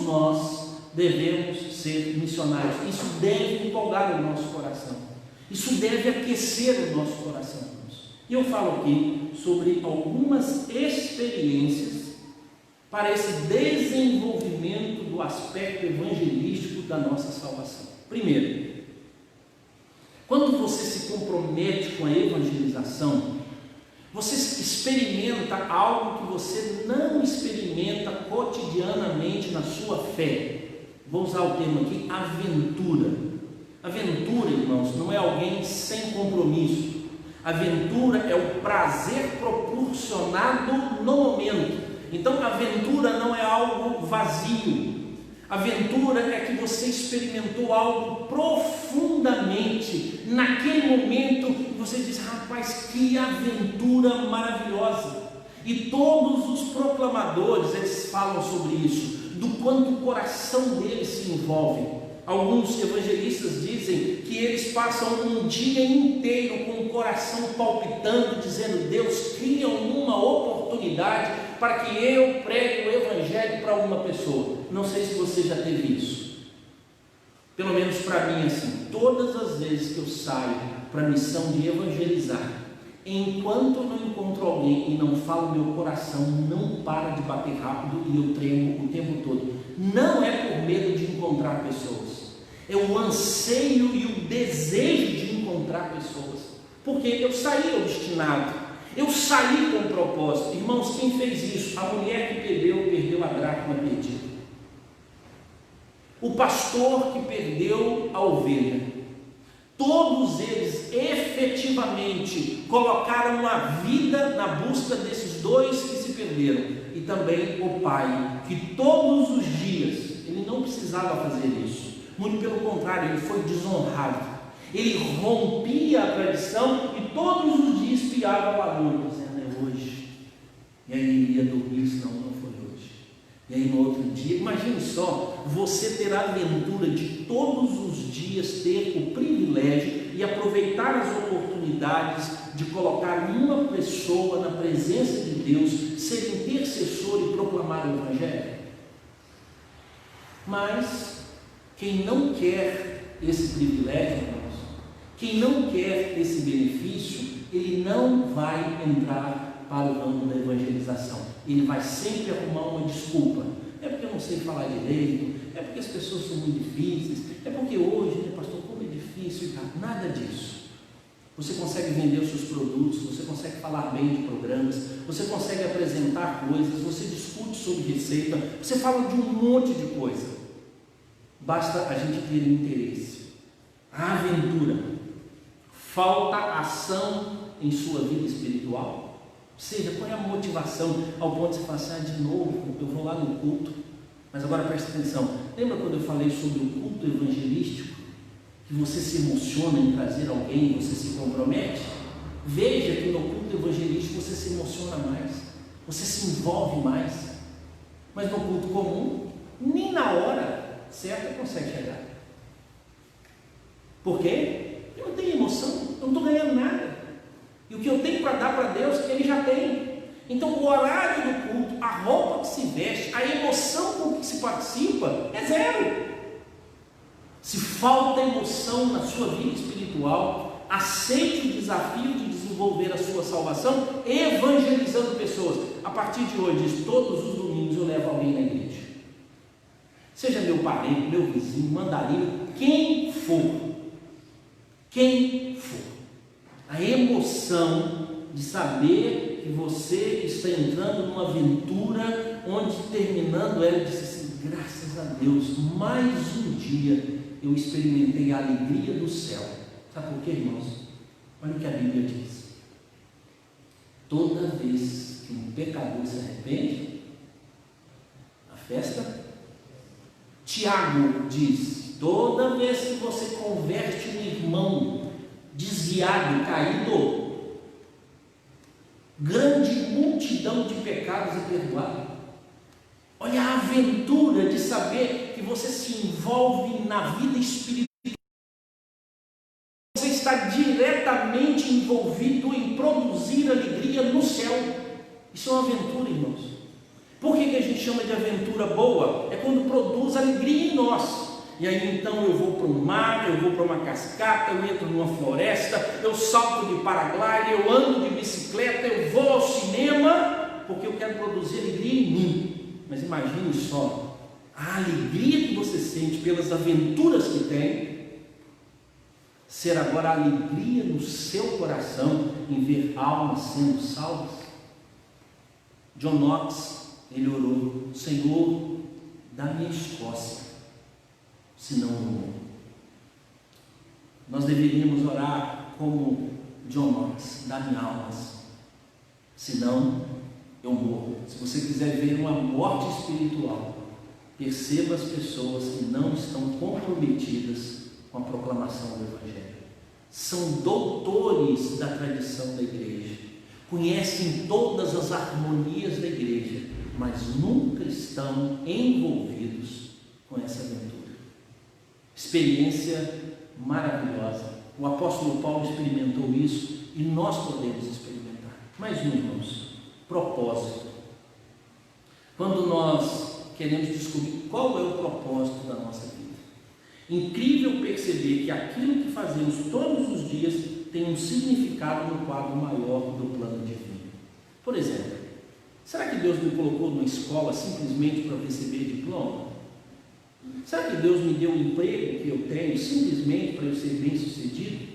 nós devemos ser missionários. Isso deve empolgar o nosso coração, isso deve aquecer o nosso coração. E eu falo aqui sobre algumas experiências para esse desenvolvimento do aspecto evangelístico da nossa salvação. Primeiro, quando você se compromete com a evangelização, Você experimenta algo que você não experimenta cotidianamente na sua fé. Vou usar o termo aqui, aventura. Aventura, irmãos, não é alguém sem compromisso. Aventura é o prazer proporcionado no momento. Então, aventura não é algo vazio. Aventura é que você experimentou algo profundamente naquele momento e você diz: rapaz, que aventura maravilhosa. E todos os proclamadores, eles falam sobre isso, do quanto o coração deles se envolve. Alguns evangelistas dizem que eles passam um dia inteiro com o coração palpitando, dizendo: Deus, cria uma oportunidade para que eu pregue o evangelho para uma pessoa. Não sei se você já teve isso. Pelo menos para mim, assim, todas as vezes que eu saio para a missão de evangelizar, enquanto eu não encontro alguém e não falo, meu coração não para de bater rápido e eu tremo o tempo todo. Não é por medo de encontrar pessoas, é o anseio e o desejo de encontrar pessoas, porque eu saí obstinado, eu saí com propósito. Irmãos, quem fez isso? A mulher que perdeu a dracma perdida, o pastor que perdeu a ovelha. Todos eles efetivamente colocaram a vida na busca desses dois que se perderam. E também o pai, que todos os dias, ele não precisava fazer isso, muito pelo contrário, ele foi desonrado. Ele rompia a tradição e todos os dias espiava para a lua, dizendo: é hoje. E aí ele ia dormir, senão não foi hoje. E aí no outro dia, imagine só, você ter a aventura de todos os dias ter o privilégio e aproveitar as oportunidades de colocar uma pessoa na presença de Deus, ser intercessor e proclamar o Evangelho. Mas quem não quer esse privilégio, irmãos, quem não quer esse benefício, ele não vai entrar para o ramo da evangelização. Ele vai sempre arrumar uma desculpa. É porque eu não sei falar direito, é porque as pessoas são muito difíceis, é porque hoje, né, pastor, como é difícil. Nada disso. Você consegue vender os seus produtos, você consegue falar bem de programas, você consegue apresentar coisas, você discute sobre receita, você fala de um monte de coisa. Basta a gente ter interesse. A aventura. Falta ação em sua vida espiritual. Ou seja, qual é a motivação ao ponto de você passar de novo? Eu vou lá no culto, mas agora preste atenção. Lembra quando eu falei sobre o culto evangelístico? Que você se emociona em trazer alguém, você se compromete? Veja que no culto evangelístico você se emociona mais, você se envolve mais. Mas no culto comum, nem na hora certa consegue chegar. Por quê? Eu não tenho emoção, eu não estou ganhando nada. E o que eu tenho para dar para Deus, Ele já tem. Então o horário do culto, a roupa que se veste, a emoção com que se participa é zero. Se falta emoção na sua vida espiritual, aceite o desafio de desenvolver a sua salvação evangelizando pessoas. A partir de hoje, todos os domingos eu levo alguém na igreja. Seja meu parente, meu vizinho, mandarino, quem for. Quem for. A emoção de saber que você está entrando numa aventura onde, terminando ela, disse assim: graças a Deus, mais um dia eu experimentei a alegria do céu. Sabe por quê, irmãos? Olha o que a Bíblia diz. Toda vez que um pecador se arrepende, a festa. Tiago diz: toda vez que você converte um irmão desviado, caído, grande multidão de pecados é perdoada. Olha a aventura de saber que você se envolve na vida espiritual. Você está diretamente envolvido em produzir alegria no céu. Isso é uma aventura, irmãos. Por que a gente chama de aventura boa? É quando produz alegria em nós. E aí então eu vou para um mar, eu vou para uma cascata, eu entro numa floresta, eu salto de paraglide, eu ando de bicicleta, eu vou ao cinema, porque eu quero produzir alegria em mim. Mas imagine só, a alegria que você sente pelas aventuras que tem, ser agora a alegria no seu coração em ver almas sendo salvas? John Knox, ele orou: Senhor, dá-me a Escócia, senão eu morro. Nós deveríamos orar como John Knox: dá-me almas, senão eu morro. Se você quiser ver uma morte espiritual, perceba as pessoas que não estão comprometidas com a proclamação do Evangelho. São doutores da tradição da igreja, conhecem todas as harmonias da igreja, mas nunca estão envolvidos com essa aventura. Experiência maravilhosa. O apóstolo Paulo experimentou isso e nós podemos experimentar. Mas, irmãos, propósito. Quando nós queremos descobrir qual é o propósito da nossa vida, incrível perceber que aquilo que fazemos todos os dias tem um significado no quadro maior do plano divino. Por exemplo, será que Deus me colocou numa escola simplesmente para receber diploma? Será que Deus me deu o emprego que eu tenho simplesmente para eu ser bem sucedido?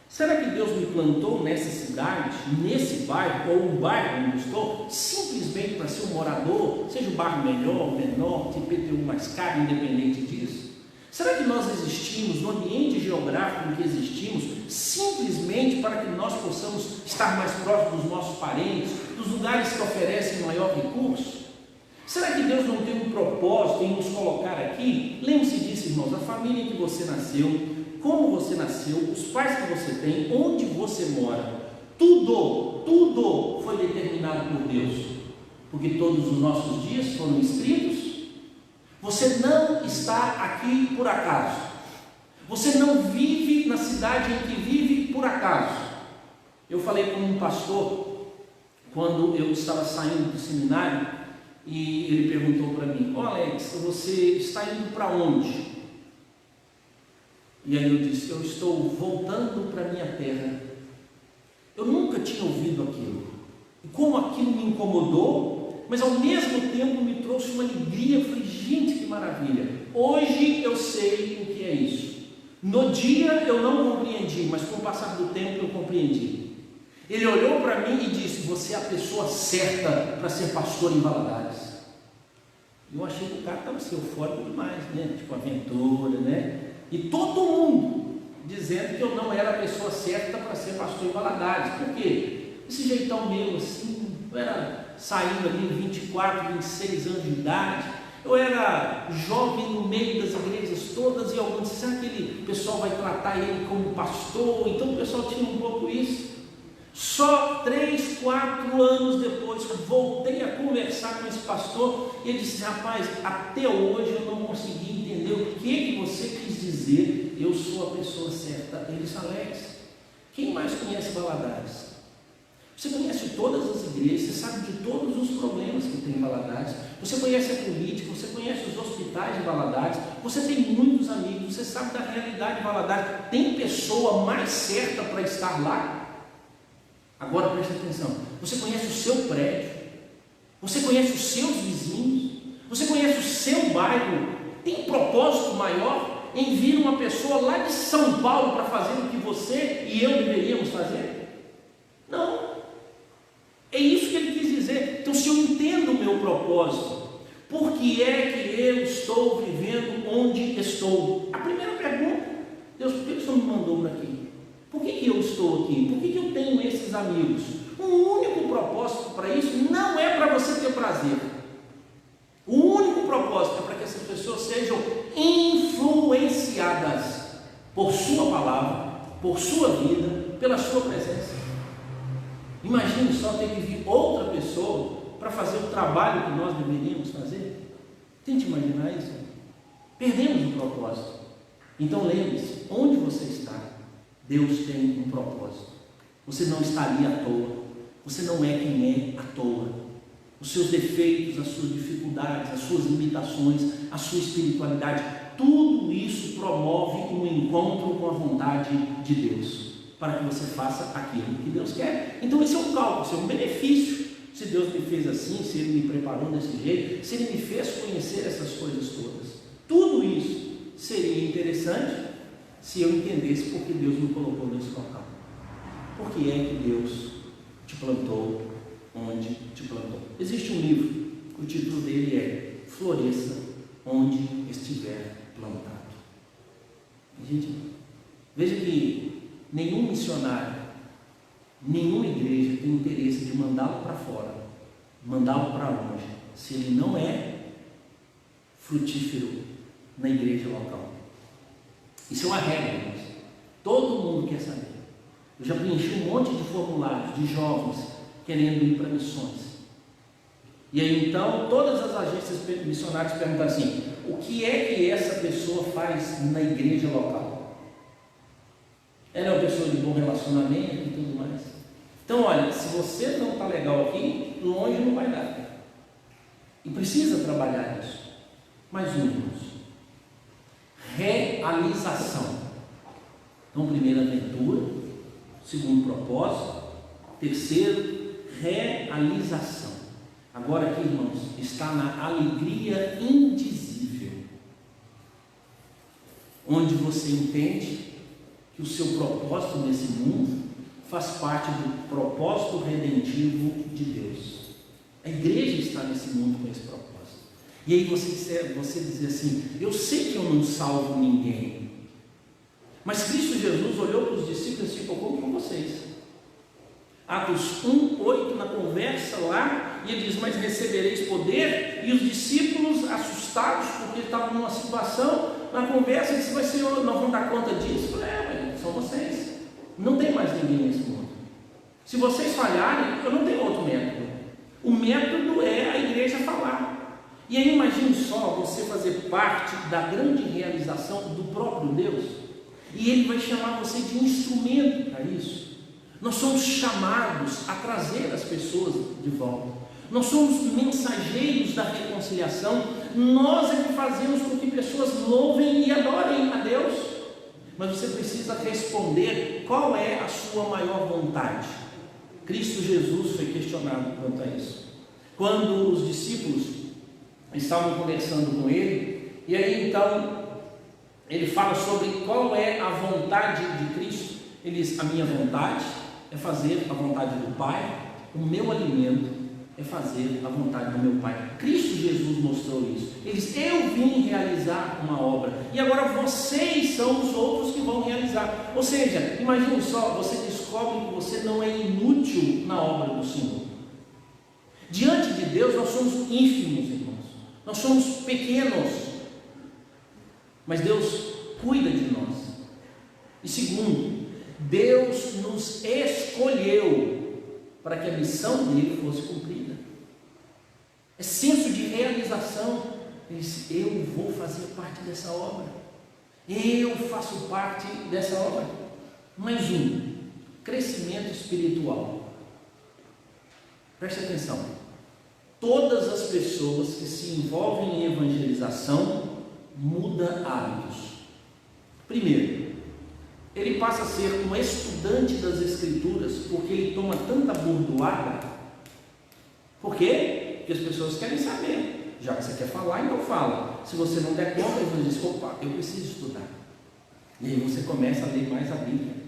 Será que Deus me plantou nessa cidade, nesse bairro, ou um bairro onde estou, simplesmente para ser um morador, seja o bairro melhor, menor, de IPTU mais caro, independente disso? Será que nós existimos no ambiente geográfico em que existimos simplesmente para que nós possamos estar mais próximos dos nossos parentes, dos lugares que oferecem maior recurso? Será que Deus não tem um propósito em nos colocar aqui? Lembre-se disso, irmãos: a família em que você nasceu, como você nasceu, os pais que você tem, onde você mora, tudo foi determinado por Deus, porque todos os nossos dias foram escritos. Você não está aqui por acaso, você não vive na cidade em que vive por acaso. Eu falei com um pastor, quando eu estava saindo do seminário, e ele perguntou para mim: "Ô Alex, você está indo para onde?" E aí eu disse: "Eu estou voltando para minha terra." Eu nunca tinha ouvido aquilo, e como aquilo me incomodou, mas ao mesmo tempo me trouxe uma alegria. Eu falei: gente, que maravilha, hoje eu sei o que é isso. No dia eu não compreendi, mas com o passar do tempo eu compreendi. Ele olhou para mim e disse: "Você é a pessoa certa para ser pastor em Valadares." Eu achei que o cara estava assim, eufórico demais, né? Tipo aventura, né? E todo mundo dizendo que eu não era a pessoa certa para ser pastor em Valadares. Por quê? Esse jeitão meu assim, eu era saindo ali 24, 26 anos de idade, eu era jovem no meio das igrejas todas, e alguns disseram: será que aquele pessoal vai tratar ele como pastor? Então o pessoal tinha um pouco isso. Só 3, 4 anos depois voltei a conversar com esse pastor, e ele disse: "Rapaz, até hoje eu não consegui entender o que você quis dizer, eu sou a pessoa certa." Ele disse: "Alex, quem mais conhece Valadares? Você conhece todas as igrejas, você sabe de todos os problemas que tem em Valadares, você conhece a política, você conhece os hospitais de Valadares, você tem muitos amigos, você sabe da realidade de Valadares. Tem pessoa mais certa para estar lá? Agora preste atenção, você conhece o seu prédio, você conhece os seus vizinhos, você conhece o seu bairro. Tem propósito maior em vir uma pessoa lá de São Paulo para fazer o que você e eu deveríamos fazer? Não. É isso que ele quis dizer. Então, se eu entendo o meu propósito, por que é que eu estou vivendo onde estou? A primeira pergunta: Deus, por que o Senhor me mandou para aqui? Por que eu estou aqui? Por que eu tenho esses amigos? O único propósito para isso não é para você ter prazer. O único propósito é para que essas pessoas sejam influenciadas por sua palavra, por sua vida, pela sua presença. Imagine só ter que vir outra pessoa para fazer o trabalho que nós deveríamos fazer. Tente imaginar isso. Perdemos o propósito. Então lembre-se, onde você está, Deus tem um propósito. Você não está ali à toa. Você não é quem é à toa. Os seus defeitos, as suas dificuldades, as suas limitações, a sua espiritualidade, tudo isso promove um encontro com a vontade de Deus, para que você faça aquilo que Deus quer. Então esse é um cálculo, esse é um benefício. Se Deus me fez assim, se Ele me preparou desse jeito, se Ele me fez conhecer essas coisas todas, tudo isso seria interessante se eu entendesse por que Deus me colocou nesse local. Por que é que Deus te plantou onde te plantou? Existe um livro, o título dele é Floresça Onde Estiver Plantado. Gente, veja que nenhum missionário, nenhuma igreja tem interesse de mandá-lo para fora, mandá-lo para longe, se ele não é frutífero na igreja local. Isso é uma regra, irmãos. Todo mundo quer saber. Eu já preenchi um monte de formulários de jovens querendo ir para missões. E aí então todas as agências missionárias perguntam assim: o que é que essa pessoa faz na igreja local? Ela é uma pessoa de bom relacionamento e tudo mais. Então olha, se você não está legal aqui, longe não vai dar. E precisa trabalhar isso. Mais um, irmãos. Realização. Então, primeiro, aventura. Segundo, propósito. Terceiro, realização. Agora aqui, irmãos, está na alegria indizível, onde você entende que o seu propósito nesse mundo faz parte do propósito redentivo de Deus. A igreja está nesse mundo com esse propósito. E aí você dizer assim: eu sei que eu não salvo ninguém, mas Cristo Jesus olhou para os discípulos e ficou com vocês. Atos 1:8, na conversa lá, e ele diz: mas recebereis poder. E os discípulos, assustados, porque estavam numa situação, na conversa, ele disse: mas Senhor, nós vamos dar conta disso? São vocês, não tem mais ninguém nesse mundo. Se vocês falharem, eu não tenho outro método. O método é a igreja falar. E aí imagine só você fazer parte da grande realização do próprio Deus, e Ele vai chamar você de instrumento para isso. Nós somos chamados a trazer as pessoas de volta. Nós somos mensageiros da reconciliação. Nós é que fazemos com que pessoas louvem e adorem a Deus. Mas você precisa responder qual é a sua maior vontade. Cristo Jesus foi questionado quanto a isso. Quando os discípulos estavam conversando com ele, e aí então ele fala sobre qual é a vontade de Cristo. Ele diz: a minha vontade é fazer a vontade do Pai, o meu alimento é fazer a vontade do meu Pai. Cristo Jesus mostrou isso. Ele diz: eu vim realizar uma obra, e agora vocês são os outros que vão realizar. Ou seja, imagine só, você descobre que você não é inútil na obra do Senhor. Diante de Deus nós somos ínfimos, irmãos. Nós somos pequenos, mas Deus cuida de nós. E segundo, Deus nos escolheu para que a missão dele fosse cumprida. É senso de realização. Ele disse: eu vou fazer parte dessa obra, eu faço parte dessa obra. Mais um, crescimento espiritual. Preste atenção. Todas as pessoas que se envolvem em evangelização mudam hábitos. Primeiro, ele passa a ser um estudante das Escrituras, porque ele toma tanta burdoada. Por quê? Porque as pessoas querem saber. Já que você quer falar, então fala. Se você não der conta, você diz: opa, eu preciso estudar. E aí você começa a ler mais a Bíblia.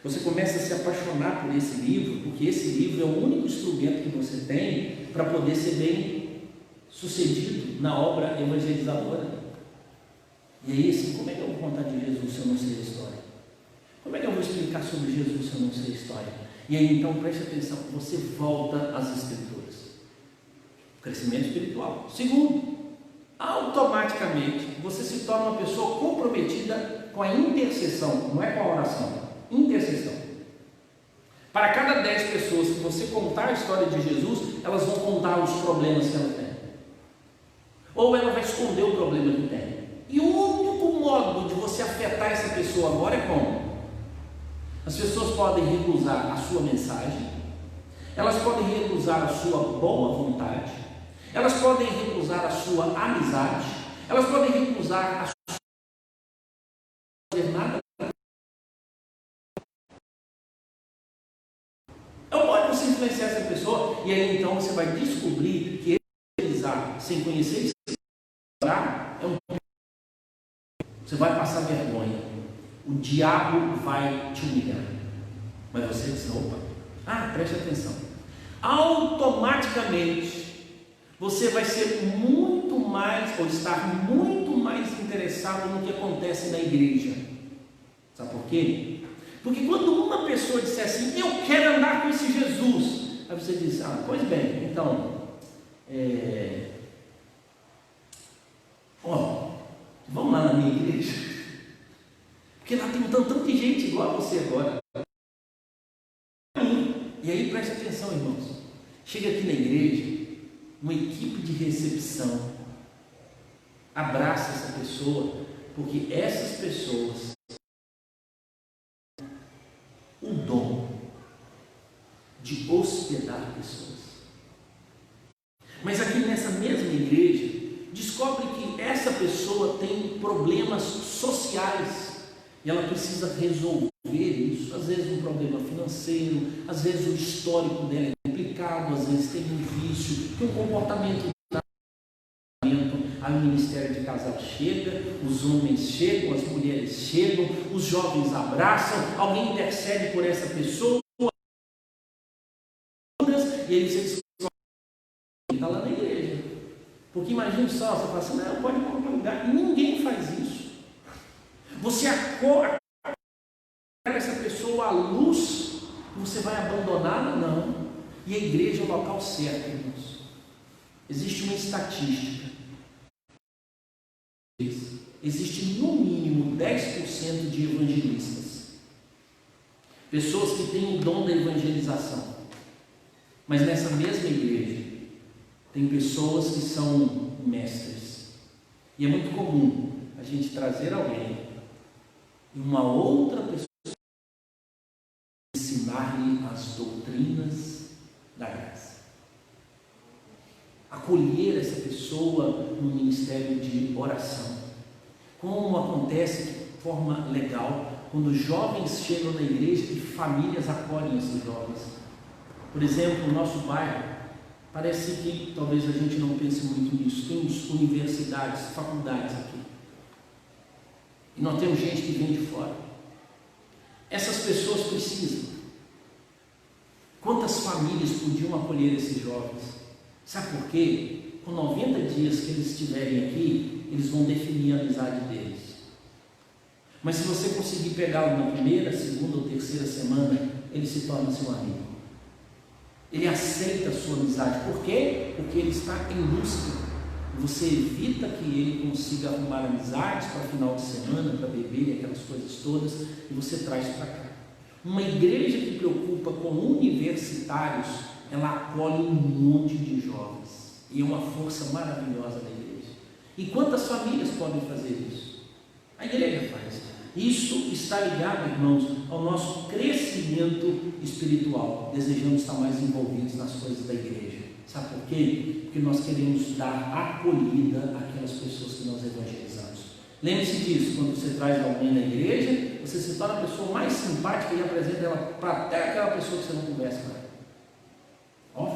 Você começa a se apaixonar por esse livro, porque esse livro é o único instrumento que você tem para poder ser bem sucedido na obra evangelizadora. E aí assim, como é que eu vou contar de Jesus se eu não sei a história? Como é que eu vou explicar sobre Jesus se eu não sei a história? E aí então preste atenção, você volta às Escrituras. Crescimento espiritual. Segundo, automaticamente você se torna uma pessoa comprometida com a intercessão, não é com a oração. Intercessão. Para cada 10 pessoas que você contar a história de Jesus, elas vão contar os problemas que ela tem, ou ela vai esconder o problema que tem. E o único modo de você afetar essa pessoa agora é como? As pessoas podem recusar a sua mensagem, elas podem recusar a sua boa vontade, elas podem recusar a sua amizade, elas podem recusar a sua fazer nada. Então pode você influenciar essa pessoa, e aí então você vai descobrir que evangelizar sem conhecer isso é um... Você vai passar vergonha. o diabo vai te humilhar. Mas você diz, opa, preste atenção. Automaticamente, você vai ser muito mais, ou estar muito mais interessado no que acontece na igreja. Sabe por quê? Porque quando uma pessoa disser assim, eu quero andar com esse Jesus, aí você diz, pois bem, então, vamos lá na minha igreja, porque lá tem um tanto de gente igual a você agora. E aí preste atenção, irmãos, chega aqui na igreja, uma equipe de recepção abraça essa pessoa, porque essas pessoas o dom de hospedar pessoas. Mas aqui nessa mesma igreja, descobre que essa pessoa tem problemas sociais e ela precisa resolver isso. Às vezes um problema financeiro, às vezes o histórico dela é complicado, às vezes tem um vício, tem um comportamento. Aí o ministério de casal chega, os homens chegam, as mulheres chegam, os jovens abraçam, alguém intercede por essa pessoa, e aí você está lá na igreja. Porque imagina só, você fala assim, não, pode ir para qualquer lugar, e ninguém faz isso. Você acorda essa pessoa à luz, você vai abandoná-la? Não. E a igreja é o local certo, irmãos. Existe uma estatística. Existe no mínimo 10% de evangelistas, pessoas que têm o dom da evangelização, mas nessa mesma igreja tem pessoas que são mestres, e é muito comum a gente trazer alguém e uma outra pessoa ensinar-lhe as doutrinas da graça, acolher essa pessoa no ministério de oração. Como acontece de forma legal quando jovens chegam na igreja e famílias acolhem esses jovens. Por exemplo, no nosso bairro, parece que talvez a gente não pense muito nisso, temos universidades, faculdades aqui, e nós temos gente que vem de fora. Essas pessoas precisam. Quantas famílias podiam acolher esses jovens? Sabe por quê? Com 90 dias que eles estiverem aqui, eles vão definir a amizade deles. Mas se você conseguir pegá-lo na primeira, segunda ou terceira semana, ele se torna seu amigo. Ele aceita a sua amizade. Por quê? Porque ele está em busca. Você evita que ele consiga arrumar amizades para final de semana, para beber e aquelas coisas todas, e você traz para cá. Uma igreja que preocupa com universitários, ela acolhe um monte de jovens. E é uma força maravilhosa da igreja. E quantas famílias podem fazer isso? A igreja faz. Isso está ligado, irmãos, ao nosso crescimento espiritual. Desejamos estar mais envolvidos nas coisas da igreja. Sabe por quê? Porque nós queremos dar acolhida àquelas pessoas que nós evangelizamos. Lembre-se disso, quando você traz alguém na igreja, você se torna a pessoa mais simpática e apresenta ela para até aquela pessoa que você não conversa com ela.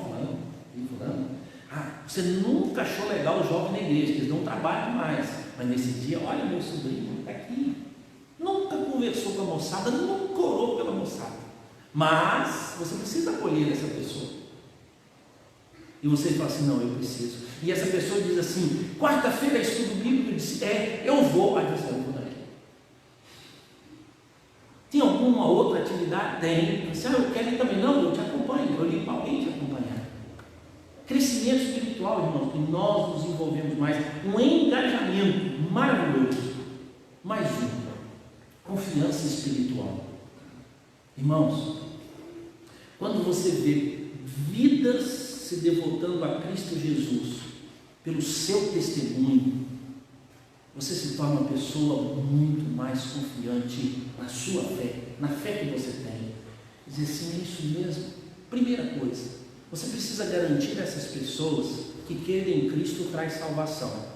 Fulano, e fulano. Você nunca achou legal o jovem na igreja, que eles não trabalham mais, mas nesse dia, olha, meu sobrinho está aqui, nunca conversou com a moçada, nunca orou pela moçada, mas você precisa acolher essa pessoa, e você fala assim, não, eu preciso, e essa pessoa diz assim, quarta-feira é estudo bíblico, diz, eu vou, aí você não vou daqui. Tem alguma outra atividade? Tem. Você, eu quero ir também, não, eu te acompanho, eu ligo para alguém te acompanhar. Crescimento espiritual, irmãos, que nós nos envolvemos mais, um engajamento maravilhoso. Mais confiança espiritual. Irmãos, quando você vê vidas se devotando a Cristo Jesus pelo seu testemunho, você se torna uma pessoa muito mais confiante na sua fé, na fé que você tem. Dizer assim, é isso mesmo. Primeira coisa, você precisa garantir a essas pessoas que crerem em Cristo traz salvação.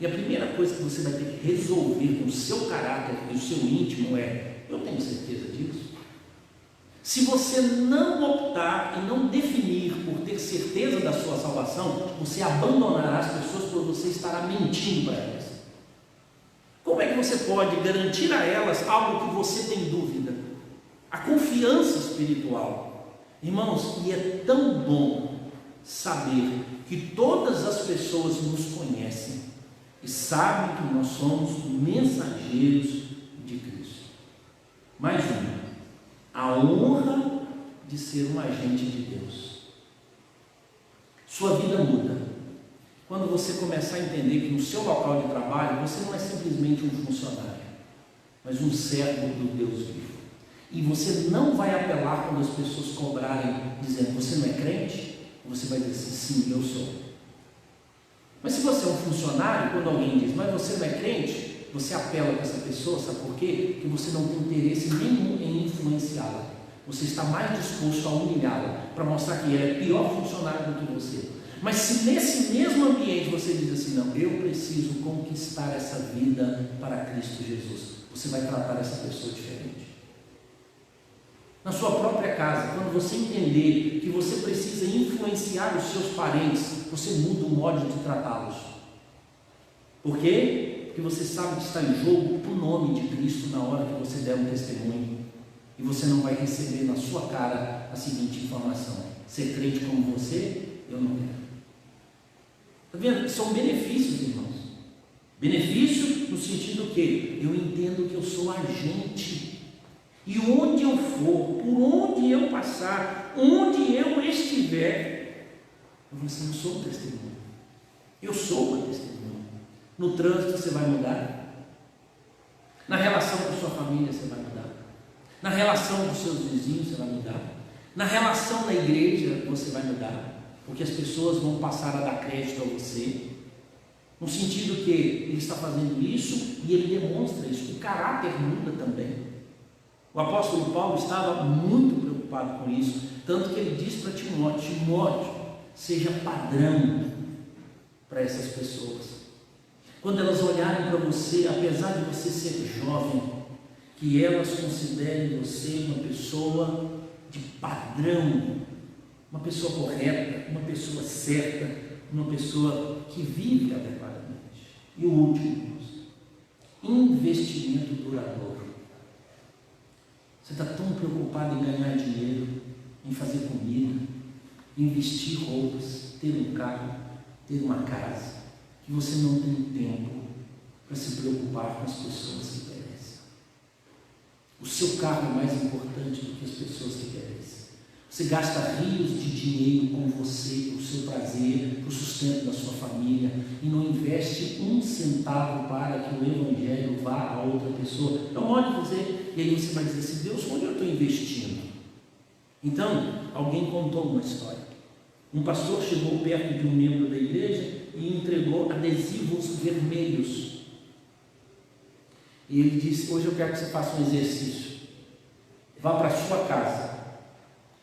E a primeira coisa que você vai ter que resolver com o seu caráter e o seu íntimo é, eu tenho certeza disso? Se você não optar e não definir por ter certeza da sua salvação, você abandonará as pessoas por você estará mentindo para elas. Como é que você pode garantir a elas algo que você tem dúvida? A confiança espiritual. Irmãos, e é tão bom saber que todas as pessoas nos conhecem e sabem que nós somos mensageiros de Cristo. Mais uma, a honra de ser um agente de Deus. Sua vida muda quando você começar a entender que no seu local de trabalho você não é simplesmente um funcionário, mas um servo do Deus vivo. E você não vai apelar quando as pessoas cobrarem, dizendo: você não é crente? Você vai dizer assim: sim, eu sou. Mas se você é um funcionário, quando alguém diz: mas você não é crente, você apela para essa pessoa, sabe por quê? Porque você não tem interesse nenhum em influenciá-la. Você está mais disposto a humilhá-la, para mostrar que ela é pior funcionário do que você. Mas se nesse mesmo ambiente você diz assim: não, eu preciso conquistar essa vida para Cristo Jesus, você vai tratar essa pessoa diferente. Na sua própria casa, quando você entender que você precisa influenciar os seus parentes, você muda o modo de tratá-los. Por quê? Porque você sabe que está em jogo o nome de Cristo na hora que você der um testemunho. E você não vai receber na sua cara a seguinte informação: ser crente como você, eu não quero. Está vendo? São benefícios, irmãos. Benefício no sentido que eu entendo que eu sou agente. E onde eu for, por onde eu passar, onde eu estiver, eu vou assim: eu sou um testemunho. Eu sou uma testemunha. No trânsito você vai mudar. Na relação com sua família você vai mudar. Na relação com seus vizinhos você vai mudar. Na relação na igreja você vai mudar. Porque as pessoas vão passar a dar crédito a você. No sentido que ele está fazendo isso e ele demonstra isso. O caráter muda também. O apóstolo Paulo estava muito preocupado com isso, tanto que ele diz para Timóteo: Timóteo, seja padrão para essas pessoas. Quando elas olharem para você, apesar de você ser jovem, que elas considerem você uma pessoa de padrão, uma pessoa correta, uma pessoa certa, uma pessoa que vive adequadamente. E o último, investimento duradouro. Você está tão preocupado em ganhar dinheiro, em fazer comida, em vestir roupas, ter um carro, ter uma casa, que você não tem tempo para se preocupar com as pessoas que perecem. O seu carro é mais importante do que as pessoas que perecem. Você gasta rios de dinheiro com você, para o seu prazer, para o sustento da sua família, e não investe um centavo para que o Evangelho vá a outra pessoa. Então, pode dizer, e aí você vai dizer assim: Deus, onde eu estou investindo? Então, alguém contou uma história. Um pastor chegou perto de um membro da igreja e entregou adesivos vermelhos. E ele disse: hoje eu quero que você faça um exercício. Vá para a sua casa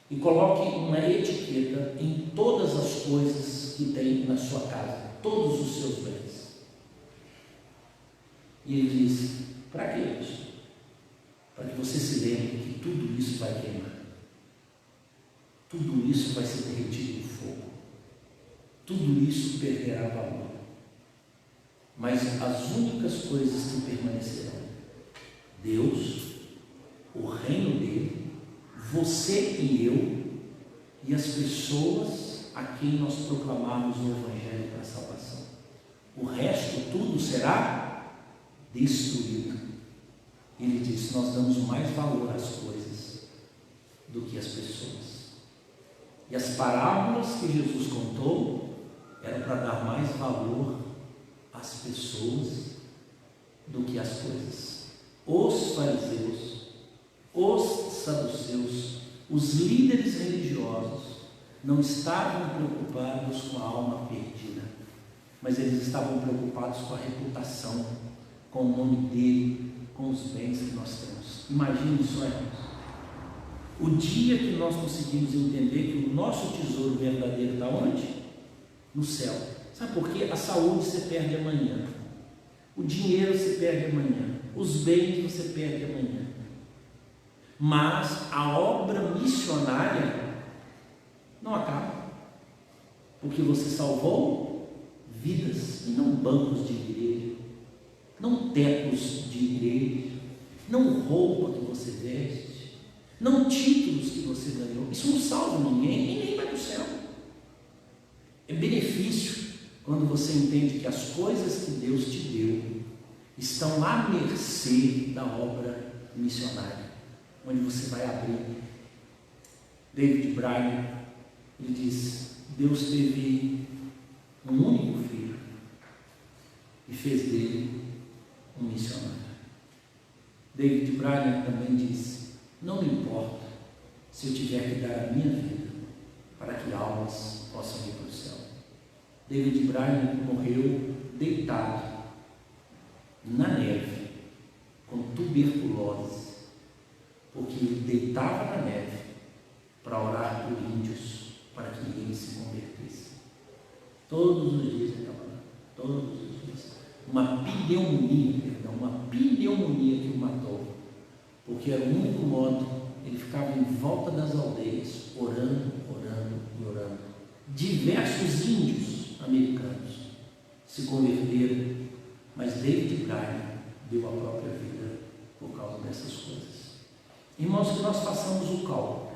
e coloque uma etiqueta em todas as coisas que tem na sua casa, todos os seus bens. E ele disse: para que isso? Para que você se lembre que tudo isso vai queimar. Tudo isso vai ser derretido no fogo. Tudo isso perderá valor. Mas as únicas coisas que permanecerão: Deus, o reino dele, você e eu, e as pessoas a quem nós proclamarmos o Evangelho para a salvação. O resto tudo será destruído. Ele disse: nós damos mais valor às coisas do que às pessoas. E as parábolas que Jesus contou eram para dar mais valor às pessoas do que às coisas. Os fariseus, os saduceus, os líderes religiosos não estavam preocupados com a alma perdida, mas eles estavam preocupados com a reputação, com o nome dele, com os bens que nós temos. Imagine só, irmãos, o dia que nós conseguimos entender que o nosso tesouro verdadeiro está onde? No céu. Sabe por quê? A saúde você perde amanhã, o dinheiro você perde amanhã, os bens você perde amanhã, mas a obra missionária não acaba, porque você salvou vidas e não bancos de dinheiro. não tetos de igreja, não roupa que você veste, não títulos que você ganhou. Isso não salva ninguém e nem vai para o céu. É benefício quando você entende que as coisas que Deus te deu estão à mercê da obra missionária, onde você vai abrir. David Braga, ele diz: Deus teve um único filho e fez dele um missionário. David Braga também diz: não me importa se eu tiver que dar a minha vida para que almas possam ir para o céu. David Braga morreu deitado na neve com tuberculose, porque ele deitava na neve para orar por índios, para que eles se convertessem. Todos os dias ele estava lá, todos os dias. Uma pneumonia que o matou, porque era o único modo. Ele ficava em volta das aldeias, orando. Diversos índios americanos se converteram, mas David Braga deu a própria vida por causa dessas coisas. Irmãos, que nós façamos o cálculo.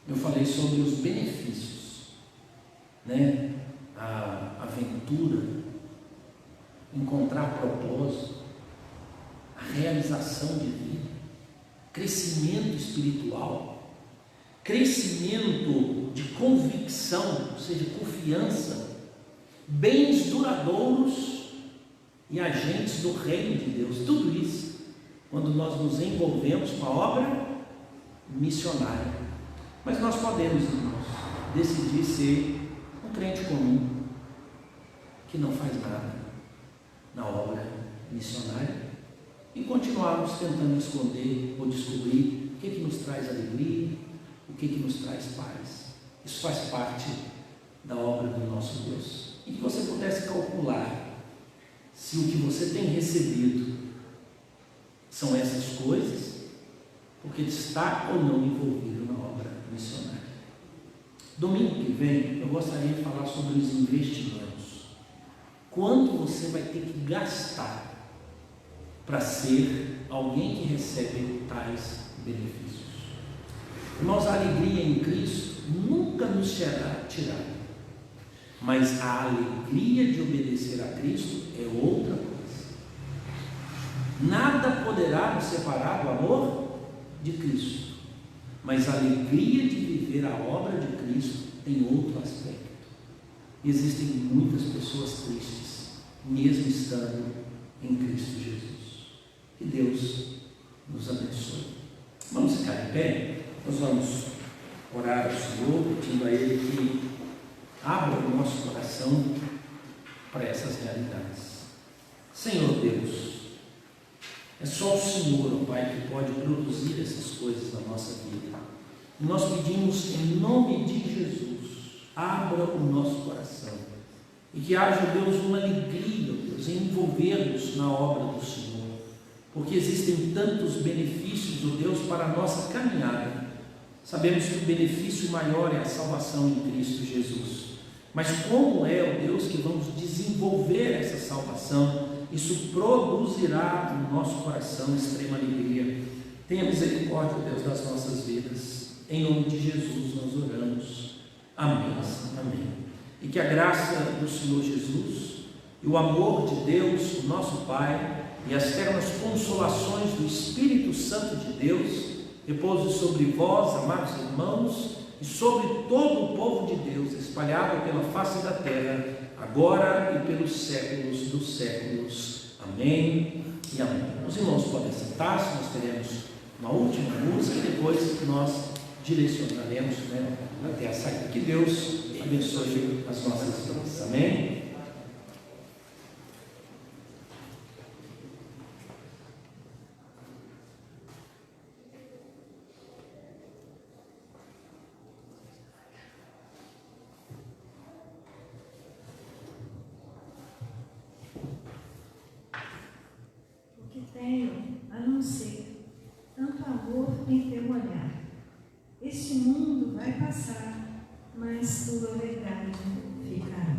Eu falei sobre os benefícios, né? A aventura, encontrar propósito, a realização de vida, crescimento espiritual, crescimento de convicção, ou seja, confiança, bens duradouros e agentes do reino de Deus. Tudo isso quando nós nos envolvemos com a obra missionária. Mas nós podemos, irmãos, decidir ser um crente comum que não faz nada na obra missionária e continuarmos tentando esconder ou descobrir o que nos traz alegria, o que nos traz paz. Isso faz parte da obra do nosso Deus. E que você pudesse calcular se o que você tem recebido são essas coisas, porque está ou não envolvido na obra missionária. Domingo que vem eu gostaria de falar sobre os investimentos. Quanto você vai ter que gastar para ser alguém que recebe tais benefícios? Irmãos, a alegria em Cristo nunca nos será tirada, mas a alegria de obedecer a Cristo é outra coisa. Nada poderá nos separar do amor de Cristo, mas a alegria de viver a obra de Cristo tem outro aspecto. Existem muitas pessoas tristes, mesmo estando em Cristo Jesus. Que Deus nos abençoe. Vamos ficar de pé? Nós vamos orar ao Senhor, pedindo a Ele que abra o nosso coração para essas realidades. Senhor Deus, é só o Senhor, ó Pai, que pode produzir essas coisas na nossa vida. E nós pedimos em nome de Jesus, abra o nosso coração e que haja, Deus, uma alegria, Deus, em envolver-nos na obra do Senhor, porque existem tantos benefícios, ó Deus, para a nossa caminhada. Sabemos que o benefício maior é a salvação em Cristo Jesus. Mas como é, ó Deus, que vamos desenvolver essa salvação? Isso produzirá no nosso coração extrema alegria. Tenha misericórdia, Deus, das nossas vidas. Em nome de Jesus nós oramos. Amém. Amém. E que a graça do Senhor Jesus e o amor de Deus, o nosso Pai, e as ternas consolações do Espírito Santo de Deus repouse sobre vós, amados irmãos, e sobre todo o povo de Deus, espalhado pela face da terra, agora e pelos séculos dos séculos. Amém e amém. Os irmãos podem sentar-se, nós teremos uma última música e depois nós direcionaremos, até a saída. Que Deus abençoe as nossas vidas. Amém? Tenho a não ser tanto amor em teu olhar. Este mundo vai passar, mas tua verdade ficará.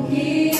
Porque